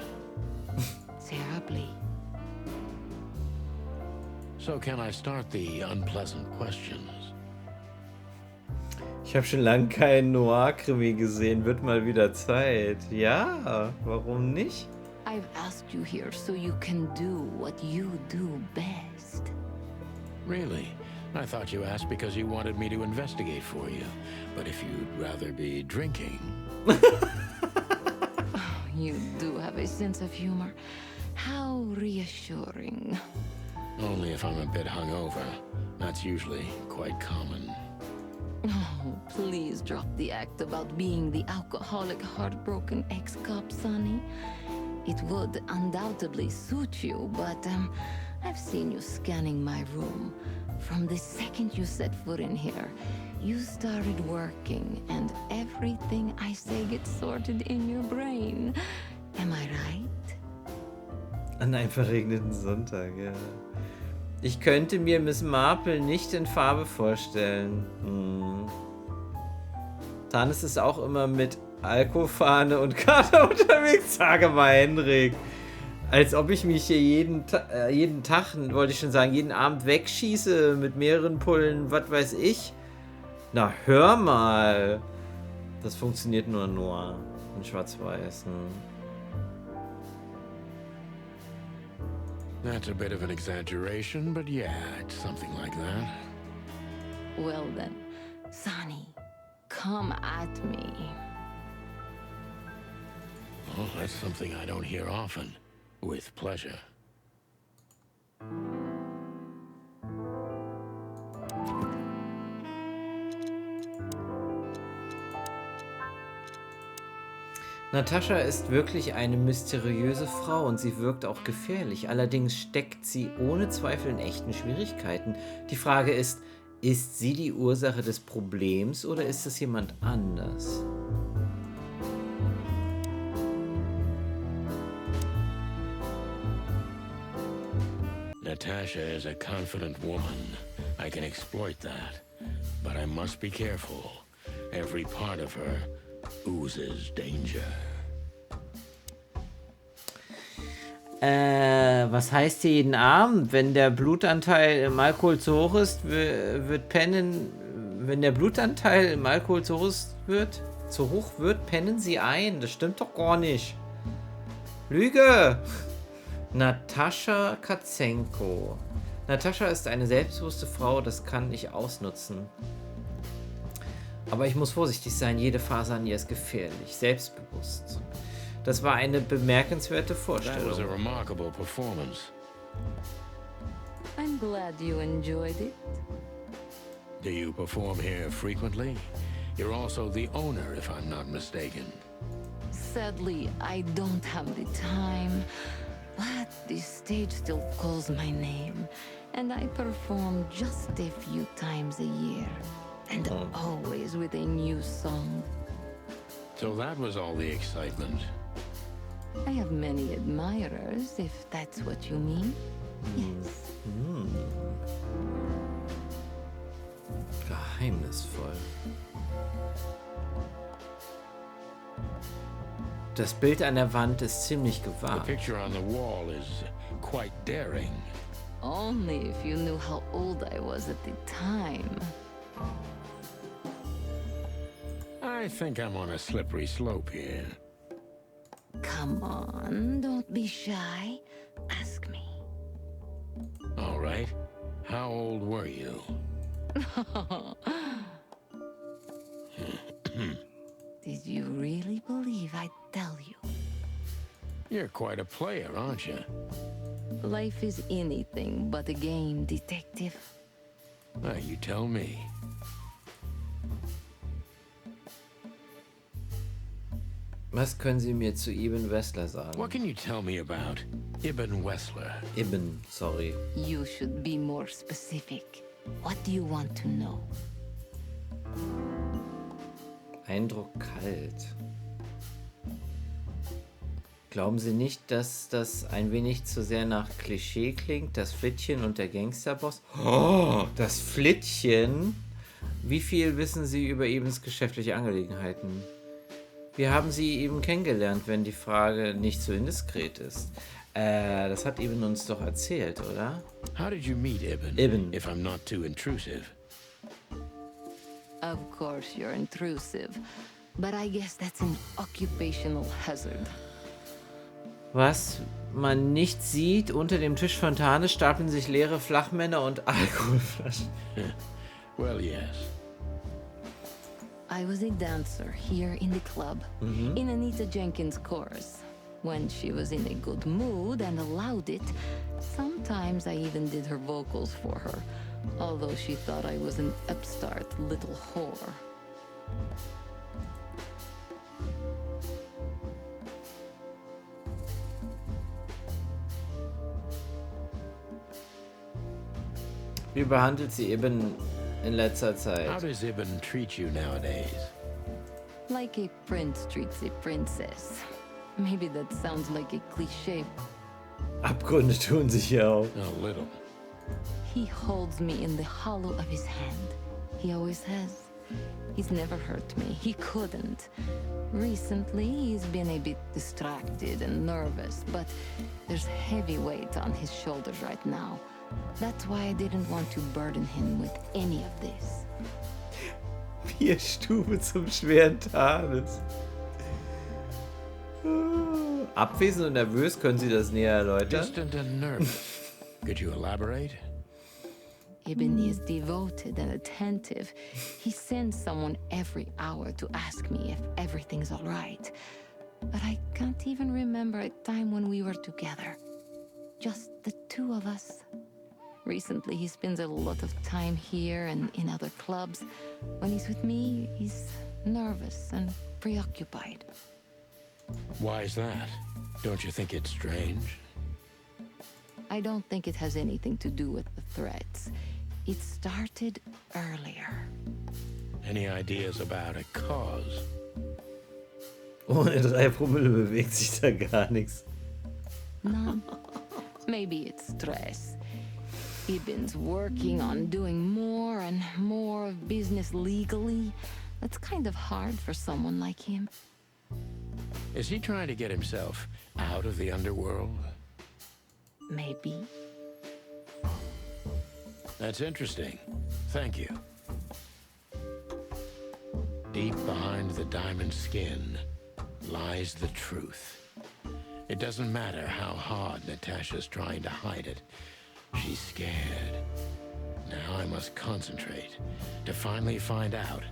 Terribly. So can I start the unpleasant questions? Ich habe schon lange keinen Noir-Krimi gesehen. Wird mal wieder Zeit. Ja, warum nicht? I've asked you here so you can do what you do best. Really? I thought you asked because you wanted me to investigate for you. But if you'd rather be drinking... You do have a sense of humor. How reassuring. Only if I'm a bit hungover. That's usually quite common. Oh, please drop the act about being the alcoholic, heartbroken ex-cop, Sonny. It would undoubtedly suit you, but I've seen you scanning my room. From the second you set foot in here, you started working, and everything I say gets sorted in your brain. Am I right? An einem verregneten Sonntag, ja. Ich könnte mir Miss Marple nicht in Farbe vorstellen. Tannis ist auch immer mit Alkofahne und Kater unterwegs. Sage mal, Henrik. Als ob ich mich hier jeden Tag, wollte ich schon sagen, jeden Abend wegschieße mit mehreren Pullen, was weiß ich. Na, hör mal. Das funktioniert nur in Schwarz-Weiß. That's a bit of an exaggeration, but yeah, it's something like that. Well then, Sonny, come at me. Oh, that's something I don't hear often. With pleasure. Natascha ist wirklich eine mysteriöse Frau und sie wirkt auch gefährlich. Allerdings steckt sie ohne Zweifel in echten Schwierigkeiten. Die Frage ist, Ist sie die Ursache des Problems oder ist es jemand anders? Natasha is a confident woman. I can exploit that. But I must be careful. Every part of her oozes danger. Was heißt hier jeden Abend? Wenn der Blutanteil im Alkohol zu hoch ist, wird pennen. Wenn der Blutanteil im Alkohol zu hoch wird, pennen sie ein. Das stimmt doch gar nicht. Lüge! Natascha Katzenko. Natascha ist eine selbstbewusste Frau, das kann ich ausnutzen. Aber ich muss vorsichtig sein, jede Phase an ihr ist gefährlich. Selbstbewusst. Das war eine bemerkenswerte Vorstellung. That was a remarkable performance. I'm glad you enjoyed it. Do you perform here frequently? You're also the owner, if I'm not mistaken. Sadly, I don't have the time. But this stage still calls my name, and I perform just a few times a year, and always with a new song. So that was all the excitement. I have many admirers, if that's what you mean. Yes. Geheimnisvoll. Das Bild an der Wand ist ziemlich The gewagt. picture on the wall is quite daring. Only if you knew how old I was at the time. I think I'm on a slippery slope here. Come on, don't be shy. Ask me. All right. How old were you? Did you really believe I'd tell you? You're quite a player, aren't you? Life is anything but a game, detective. You tell me. Was können Sie mir zu Ibn Wessler sagen? What can you tell me about Ibn Wessler? Ibn, sorry. You should be more specific. What do you want to know? Eindruck kalt. Glauben Sie nicht, dass das ein wenig zu sehr nach Klischee klingt? Das Flittchen und der Gangsterboss? Oh, das Flittchen? Wie viel wissen Sie über Ibens geschäftliche Angelegenheiten? Wie haben Sie Ibn kennengelernt, wenn die Frage nicht so indiskret ist? Das hat Ibn uns doch erzählt, oder? How did you meet Ibn? Ibn. If I'm not too intrusive. Of course you're intrusive, but I guess that's an occupational hazard. Was man nicht sieht, unter dem Tisch Fontane stapeln sich leere Flachmänner und Alkoholflaschen. Well, yes. I was a dancer here in the club, in Anita Jenkins' chorus. When she was in a good mood and allowed it, sometimes I even did her vocals for her, although she thought I was an upstart little whore. Wie behandelt sie Ibn in letzter How Zeit? does Ibn treat you nowadays? Like a prince treats a princess. Maybe that sounds like a cliché. Abgründe tun sich hier auf. A little. He holds me in the hollow of his hand. He always has. He's never hurt me. He couldn't. Recently, he's been a bit distracted and nervous, but there's heavy weight on his shoulders right now. That's why I didn't want to burden him with any of this. 4 Stufen zum schweren Tages. Abwesend und nervös, können Sie das näher erläutern? Distant and nervous. Could you elaborate? Ibn is devoted and attentive. He sends someone every hour to ask me if everything's all right. But I can't even remember a time when we were together. Just the two of us. Recently, he spends a lot of time here and in other clubs. When he's with me, he's nervous and preoccupied. Why is that? Don't you think it's strange? I don't think it has anything to do with the threats. It started earlier. Any ideas about a cause? Ohne 3 Promille bewegt sich da gar nichts. None. Maybe it's stress. Ibn's working on doing more and more of business legally. That's kind of hard for someone like him. Is he trying to get himself out of the underworld? Maybe. That's interesting. Thank you. Deep behind the diamond skin lies the truth. It doesn't matter how hard Natasha's trying to hide it. She's scared. Now I must concentrate to finally find out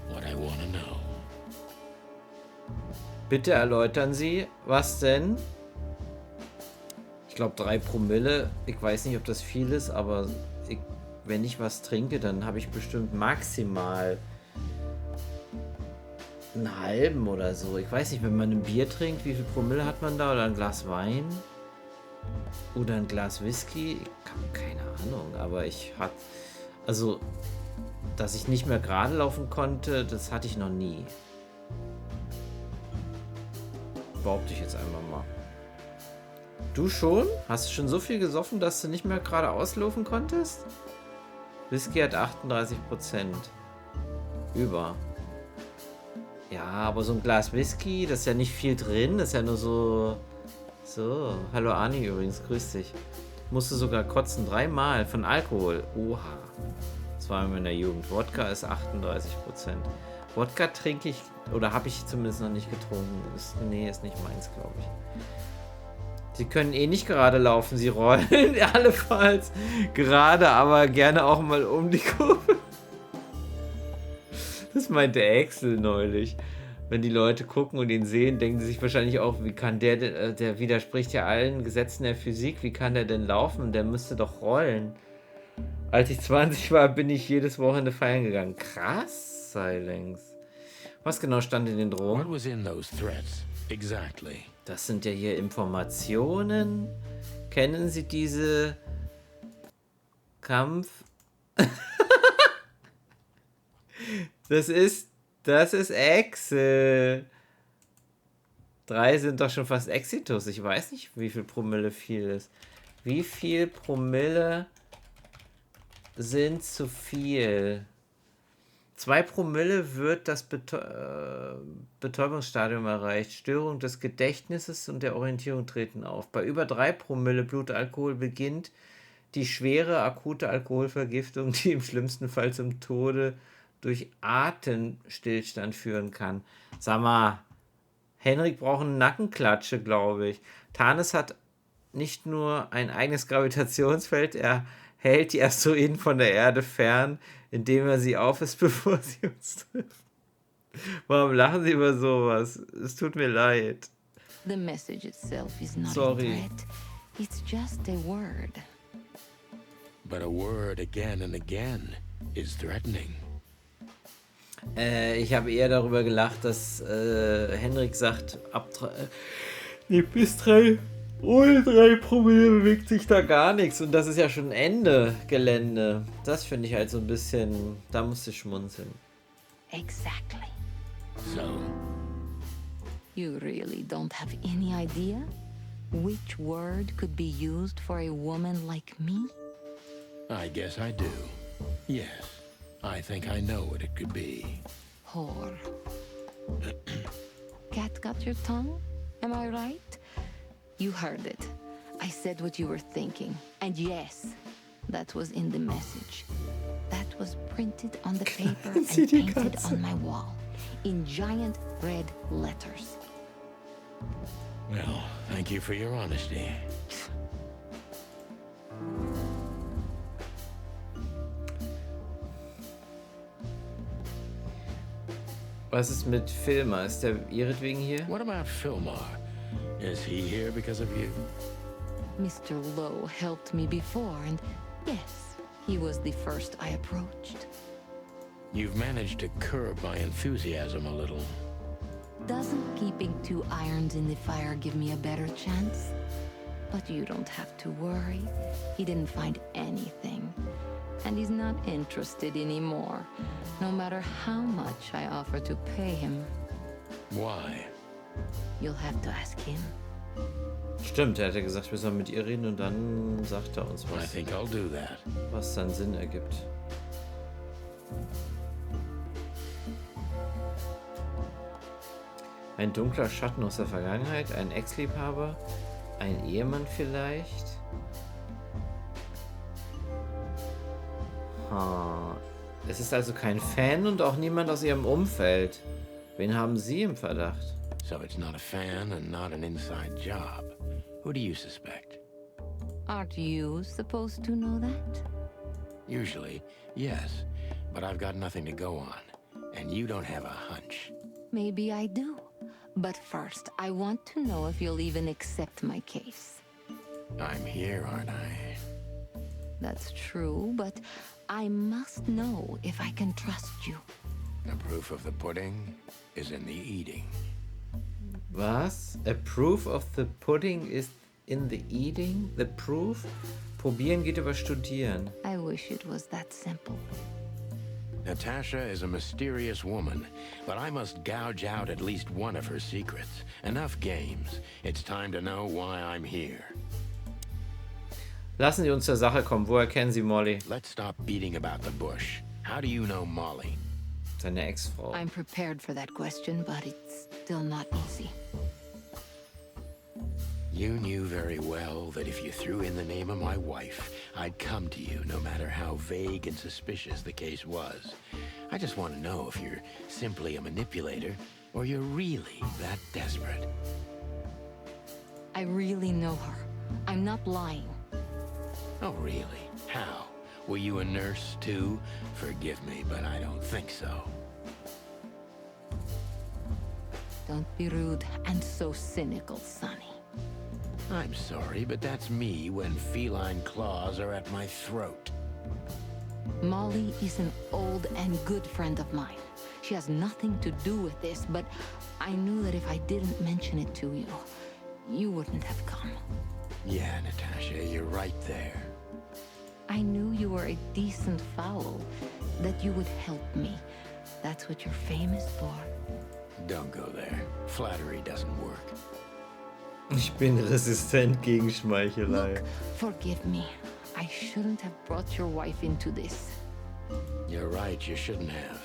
what I want to know. Bitte erläutern Sie, was denn? Ich glaube 3 Promille. Ich weiß nicht, ob das viel ist, aber wenn ich was trinke, dann habe ich bestimmt maximal einen halben oder so. Ich weiß nicht, wenn man ein Bier trinkt, wie viel Promille hat man da? Oder ein Glas Wein? Oder ein Glas Whisky? Ich habe keine Ahnung, aber ich hatte... Also, dass ich nicht mehr gerade laufen konnte, das hatte ich noch nie. Behaupte ich jetzt einfach mal. Du schon? Hast du schon so viel gesoffen, dass du nicht mehr gerade auslaufen konntest? Whisky hat 38%. Über. Ja, aber so ein Glas Whisky, das ist ja nicht viel drin, das ist ja nur so... So, hallo Ani übrigens, grüß dich. Musste sogar kotzen, 3-mal von Alkohol. Oha. Das war in meiner Jugend. Wodka ist 38%. Wodka trinke ich, oder habe ich zumindest noch nicht getrunken. Nee, ist nicht meins, glaube ich. Sie können eh nicht gerade laufen, sie rollen allenfalls gerade, aber gerne auch mal um die Kurve. Das meinte Axel neulich. Wenn die Leute gucken und ihn sehen, denken sie sich wahrscheinlich auch, wie kann der widerspricht ja allen Gesetzen der Physik, wie kann der denn laufen? Der müsste doch rollen. Als ich 20 war, bin ich jedes Wochenende feiern gegangen. Krass, Silence. Was genau stand in den Drohungen? What was in those threats? Exactly. Das sind ja hier Informationen. Kennen Sie diese Kampf? Das ist Excel. 3 sind doch schon fast Exitus. Ich weiß nicht, wie viel Promille viel ist. Wie viel Promille sind zu viel? 2 Promille wird das Betäubungsstadium erreicht. Störung des Gedächtnisses und der Orientierung treten auf. Bei über 3 Promille Blutalkohol beginnt die schwere akute Alkoholvergiftung, die im schlimmsten Fall zum Tode durch Atemstillstand führen kann. Sag mal, Henrik braucht eine Nackenklatsche, glaube ich. Thanes hat nicht nur ein eigenes Gravitationsfeld, er hält die Asteroiden von der Erde fern, indem er sie aufisst, bevor sie uns trifft. Warum lachen Sie über sowas? Es tut mir leid. The message itself is not a Sorry. threat. It's just a word. But a word again and again is threatening. Ich habe eher darüber gelacht, dass Henrik sagt, bis 3, ohne 3 Promille bewegt sich da gar nichts. Und das ist ja schon Ende Gelände. Das finde ich halt so ein bisschen, da musste ich schmunzeln. Exactly. So, You really don't have any idea which word could be used for a woman like me? I guess I do. Yes, I think I know what it could be. Whore. Cat got your tongue? Am I right? You heard it. I said what you were thinking. And yes, that was in the message. That was printed on the paper and painted on my wall. In giant red letters. Well, thank you for your honesty. Was ist mit Filmer? Ist der ihretwegen hier? What about Fillmore? Is he here because of you? Mr. Lowe helped me before, and yes, he was the first I approached. You've managed to curb my enthusiasm a little. Doesn't keeping 2 irons in the fire give me a better chance? But you don't have to worry. He didn't find anything. and he's not interested anymore, no matter how much I offer to pay him. Why? You'll have to ask him. Stimmt, er hat ja gesagt, wir sollen mit ihr reden und dann sagt er uns, I think I'll do that. was dann Sinn ergibt. Ein dunkler Schatten aus der Vergangenheit, ein Ex-Liebhaber, ein Ehemann vielleicht. Es ist also kein Fan und auch niemand aus ihrem Umfeld. Wen haben Sie im Verdacht? So it's not a fan and not an inside job. Who do you suspect? Aren't you supposed to know that? Usually, yes. But I've got nothing to go on. And you don't have a hunch. Maybe I do. But first, I want to know if you'll even accept my case. I'm here, aren't I? That's true, but I must know if I can trust you. The proof of the pudding is in the eating. Was? A proof of the pudding is in the eating? The proof? Probieren geht über Studieren. I wish it was that simple. Natasha is a mysterious woman, but I must gouge out at least one of her secrets. Enough games. It's time to know why I'm here. Lassen Sie uns zur Sache kommen. Woher kennen Sie Molly? Let's stop beating about the bush. How do you know Molly? Seine Ex-Frau. I'm prepared for that question, but it's still not easy. You knew very well that if you threw in the name of my wife, I'd come to you no matter how vague and suspicious the case was. I just want to know if you're simply a manipulator or you're really that desperate. I really know her. I'm not lying. Oh, really? How? Were you a nurse, too? Forgive me, but I don't think so. Don't be rude and so cynical, Sonny. I'm sorry, but that's me when feline claws are at my throat. Molly is an old and good friend of mine. She has nothing to do with this, but I knew that if I didn't mention it to you, you wouldn't have come. Yeah, Natasha, you're right there. I knew you were a decent fowl, that you would help me. That's what you're famous for. Don't go there. Flattery doesn't work. Ich bin resistent gegen Schmeichelei. Look, forgive me. I shouldn't have brought your wife into this. You're right, you shouldn't have.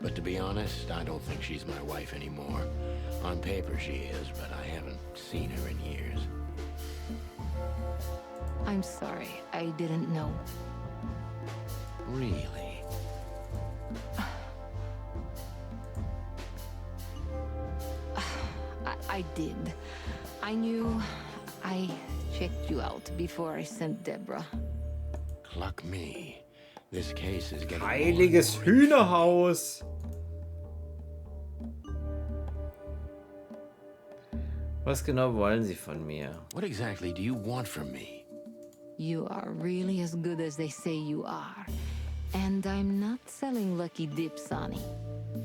But to be honest, I don't think she's my wife anymore. On paper she is, but I haven't seen her in years. I'm sorry, I didn't know. Really? I did. I knew I checked you out before I sent Deborah. Cluck me. This case is getting Heiliges Hühnerhaus! Was genau wollen Sie von mir? What exactly do you want from me? You are really as good as they say you are. And I'm not selling lucky dips, Sonny.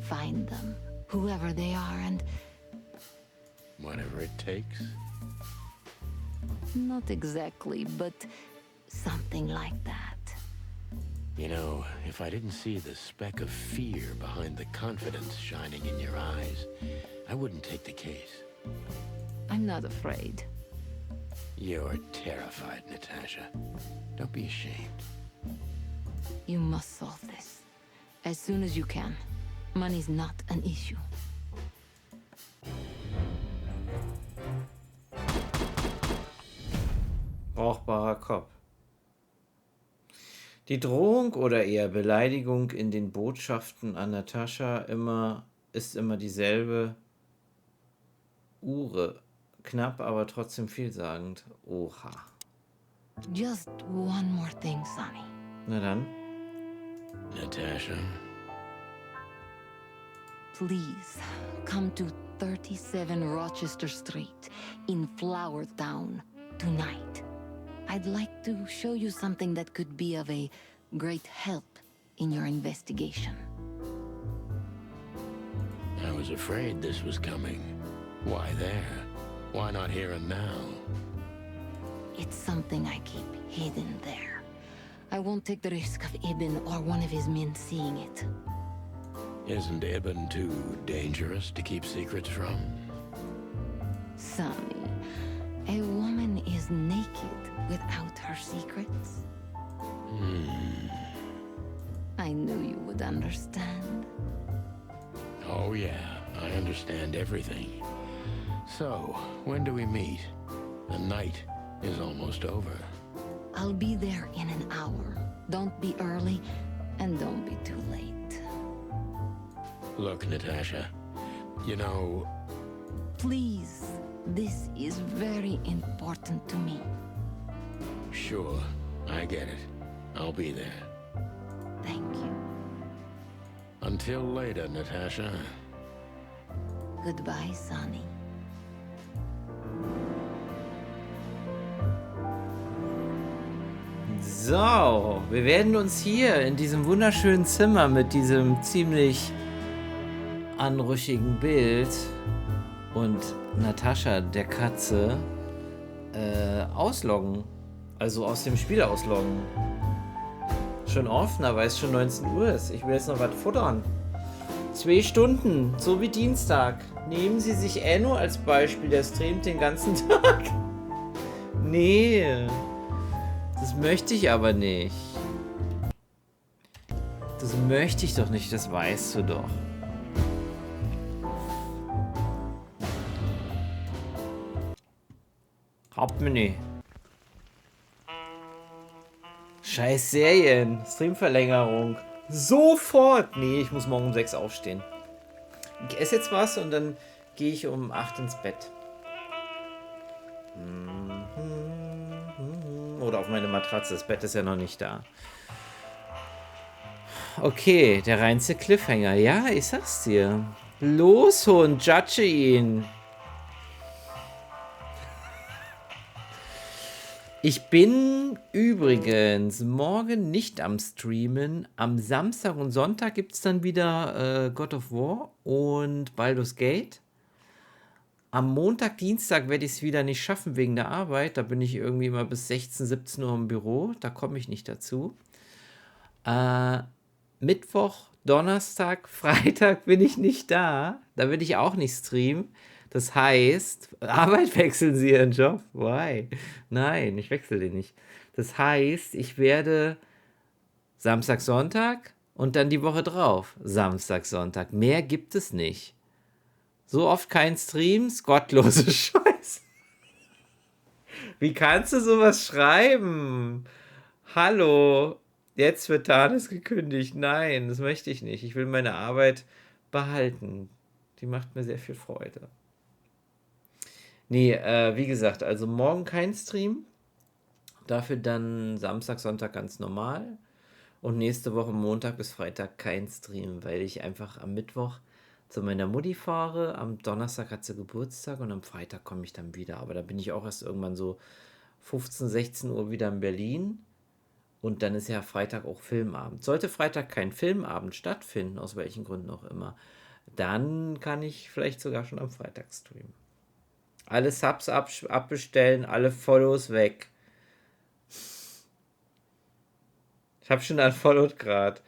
Find them, whoever they are, and... Whatever it takes? Not exactly, but something like that. You know, if I didn't see the speck of fear behind the confidence shining in your eyes, I wouldn't take the case. I'm not afraid. You're terrified, Natasha. Don't be ashamed. You must solve this. As soon as you can. Money's not an issue. Brauchbarer Kopf. Die Drohung oder eher Beleidigung in den Botschaften an Natascha ist immer dieselbe. Ure. Knapp, aber trotzdem vielsagend. Oha. Just one more thing, Sonny. Na dann. Natasha? Please, come to 37 Rochester Street in Flower Town tonight. I'd like to show you something that could be of a great help in your investigation. I was afraid this was coming. Why there? Why not here and now? It's something I keep hidden there. I won't take the risk of Ibn or one of his men seeing it. Isn't Ibn too dangerous to keep secrets from? Sonny, a woman is naked without her secrets. I knew you would understand. Oh yeah, I understand everything. So, when do we meet? The night is almost over. I'll be there in an hour. Don't be early, and don't be too late. Look, Natasha, you know, Please, this is very important to me. sure, I get it. I'll be there. Thank you. Until later, Natasha. Goodbye, Sonny. So, wir werden uns hier in diesem wunderschönen Zimmer mit diesem ziemlich anrüchigen Bild und Natascha, der Katze, ausloggen. Also aus dem Spiel ausloggen. Schon offener, weil es schon 19 Uhr ist. Ich will jetzt noch was futtern. 2 Stunden, so wie Dienstag. Nehmen Sie sich Enno als Beispiel, der streamt den ganzen Tag. Nee. Das möchte ich aber nicht. Das möchte ich doch nicht, das weißt du doch. Hauptmenü. Scheiß Serien. Streamverlängerung. Sofort. Nee, ich muss morgen um 6 aufstehen. Ich esse jetzt was und dann gehe ich um 8 ins Bett. Oder auf meine Matratze. Das Bett ist ja noch nicht da. Okay, der reinste Cliffhanger. Ja, ich sag's dir. Los, Hund, judge ihn. Ich bin übrigens morgen nicht am Streamen. Am Samstag und Sonntag gibt es dann wieder God of War und Baldur's Gate. Am Montag, Dienstag werde ich es wieder nicht schaffen wegen der Arbeit. Da bin ich irgendwie immer bis 16, 17 Uhr im Büro. Da komme ich nicht dazu. Mittwoch, Donnerstag, Freitag bin ich nicht da. Da will ich auch nicht streamen. Das heißt, Arbeit wechseln Sie Ihren Job? Why? Nein, ich wechsle den nicht. Das heißt, ich werde Samstag, Sonntag und dann die Woche drauf. Samstag, Sonntag. Mehr gibt es nicht. So oft kein Streams, gottlose Scheiße. Wie kannst du sowas schreiben? Hallo, jetzt wird Thales gekündigt. Nein, das möchte ich nicht. Ich will meine Arbeit behalten. Die macht mir sehr viel Freude. Nee, wie gesagt, also morgen kein Stream. Dafür dann Samstag, Sonntag ganz normal. Und nächste Woche Montag bis Freitag kein Stream, weil ich einfach am Mittwoch zu meiner Mutti fahre. Am Donnerstag hat sie Geburtstag und am Freitag komme ich dann wieder. Aber da bin ich auch erst irgendwann so 15, 16 Uhr wieder in Berlin. Und dann ist ja Freitag auch Filmabend. Sollte Freitag kein Filmabend stattfinden, aus welchen Gründen auch immer, dann kann ich vielleicht sogar schon am Freitag streamen. Alle Subs abbestellen, alle Follows weg. Ich habe schon unfollowed gerade.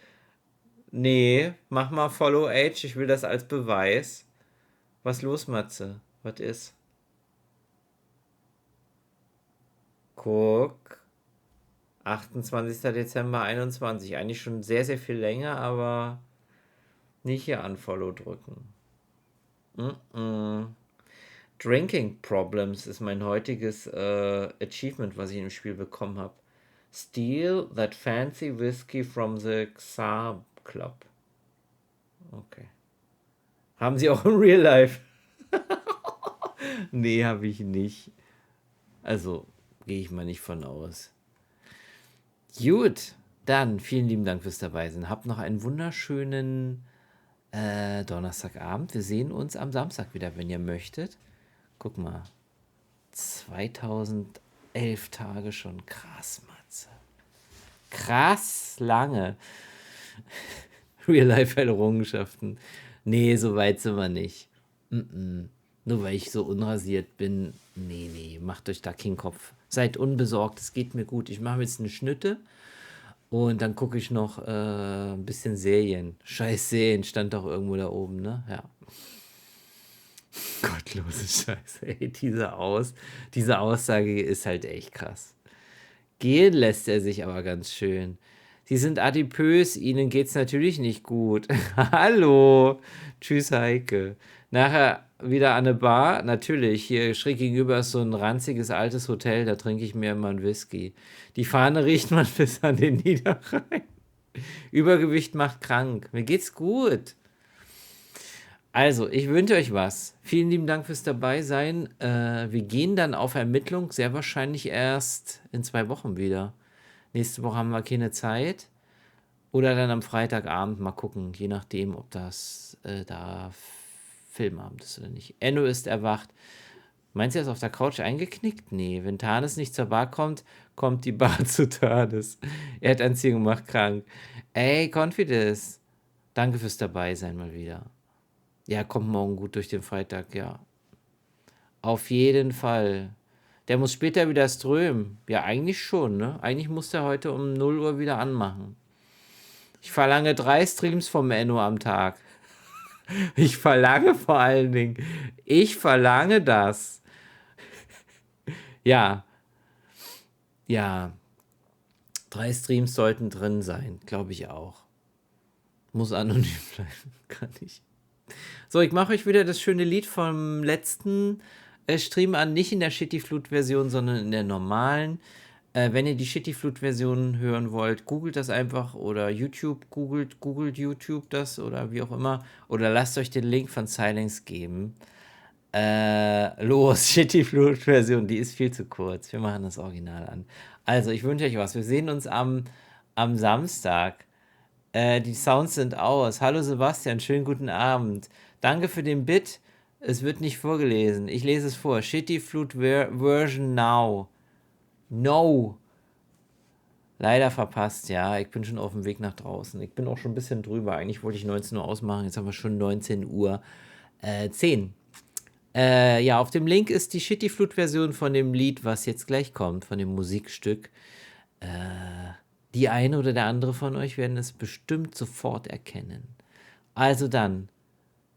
Nee, mach mal Follow Age, ich will das als Beweis. Was los, Matze? Was ist? Guck. 28. Dezember 21. Eigentlich schon sehr, sehr viel länger, aber nicht hier Unfollow drücken. Drinking Problems ist mein heutiges Achievement, was ich im Spiel bekommen habe. Steal that fancy whiskey from the XAR Club. Okay. Haben Sie auch im Real Life? Nee, habe ich nicht. Also, gehe ich mal nicht von aus. Gut, dann vielen lieben Dank fürs Dabeisein. Habt noch einen wunderschönen Donnerstagabend. Wir sehen uns am Samstag wieder, wenn ihr möchtet. Guck mal. 2011 Tage schon. Krass, Matze. Krass lange. Real-Life-Errungenschaften. Nee, so weit sind wir nicht. Nur weil ich so unrasiert bin. Nee, macht euch da keinen Kopf. Seid unbesorgt, es geht mir gut. Ich mache mir jetzt eine Schnitte Und dann gucke ich noch ein bisschen Serien. Scheiß Serien stand doch irgendwo da oben, ne? Ja. Gottlose Scheiße, ey. Diese Aussage ist halt echt krass. Gehen lässt er sich aber ganz schön. Sie sind adipös, Ihnen geht's natürlich nicht gut. Hallo. Tschüss, Heike. Nachher wieder an eine Bar. Natürlich, hier schräg gegenüber ist so ein ranziges altes Hotel, da trinke ich mir immer einen Whisky. Die Fahne riecht man bis an den Niederrhein. Übergewicht macht krank. Mir geht's gut. Also, ich wünsche euch was. Vielen lieben Dank fürs Dabeisein. Wir gehen dann auf Ermittlung, sehr wahrscheinlich erst in 2 Wochen wieder. Nächste Woche haben wir keine Zeit. Oder dann am Freitagabend mal gucken, je nachdem, ob das da Filmabend ist oder nicht. Enno ist erwacht. Meinst du, er ist auf der Couch eingeknickt? Nee, wenn Tanis nicht zur Bar kommt, kommt die Bar zu Tanis. Erdanziehung macht krank. Ey, Confidence. Danke fürs Dabeisein mal wieder. Ja, kommt morgen gut durch den Freitag, ja. Auf jeden Fall. Der muss später wieder strömen. Ja, eigentlich schon, ne? Eigentlich muss der heute um 0 Uhr wieder anmachen. Ich verlange 3 Streams vom Enno am Tag. Ich verlange vor allen Dingen. Ich verlange das. Ja. Ja. 3 Streams sollten drin sein. Glaube ich auch. Muss anonym bleiben. Kann ich. So, ich mache euch wieder das schöne Lied vom letzten Stream an. Nicht in der Shitty-Flut-Version, sondern in der normalen. Wenn ihr die Shitty-Flut-Version hören wollt, googelt das einfach oder YouTube, googelt YouTube das oder wie auch immer. Oder lasst euch den Link von Silence geben. Los, Shitty-Flut-Version, die ist viel zu kurz. Wir machen das Original an. Also, ich wünsche euch was. Wir sehen uns am Samstag. Die Sounds sind aus. Hallo Sebastian, schönen guten Abend. Danke für den Bit. Es wird nicht vorgelesen. Ich lese es vor. Shitty Flute Version now. No. Leider verpasst, ja. Ich bin schon auf dem Weg nach draußen. Ich bin auch schon ein bisschen drüber. Eigentlich wollte ich 19 Uhr ausmachen. Jetzt haben wir schon 19 Uhr 10. Ja, auf dem Link ist die Shitty Flute Version von dem Lied, was jetzt gleich kommt, von dem Musikstück. Die eine oder der andere von euch werden es bestimmt sofort erkennen. Also dann,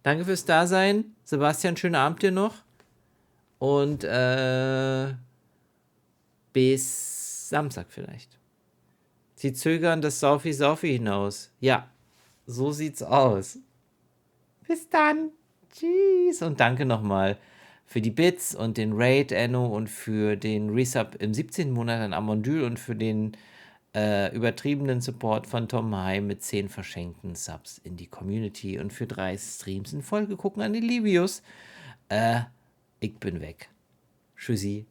danke fürs Dasein. Sebastian, schönen Abend dir noch. Und bis Samstag vielleicht. Sie zögern das Saufi hinaus. Ja, so sieht's aus. Bis dann. Tschüss. Und danke nochmal für die Bits und den Raid, Enno, und für den Resub im 17. Monat an Amondyl und für den übertriebenen Support von Tom Hai mit 10 verschenkten Subs in die Community und für 3 Streams in Folge gucken an die Livius. Ich bin weg. Tschüssi.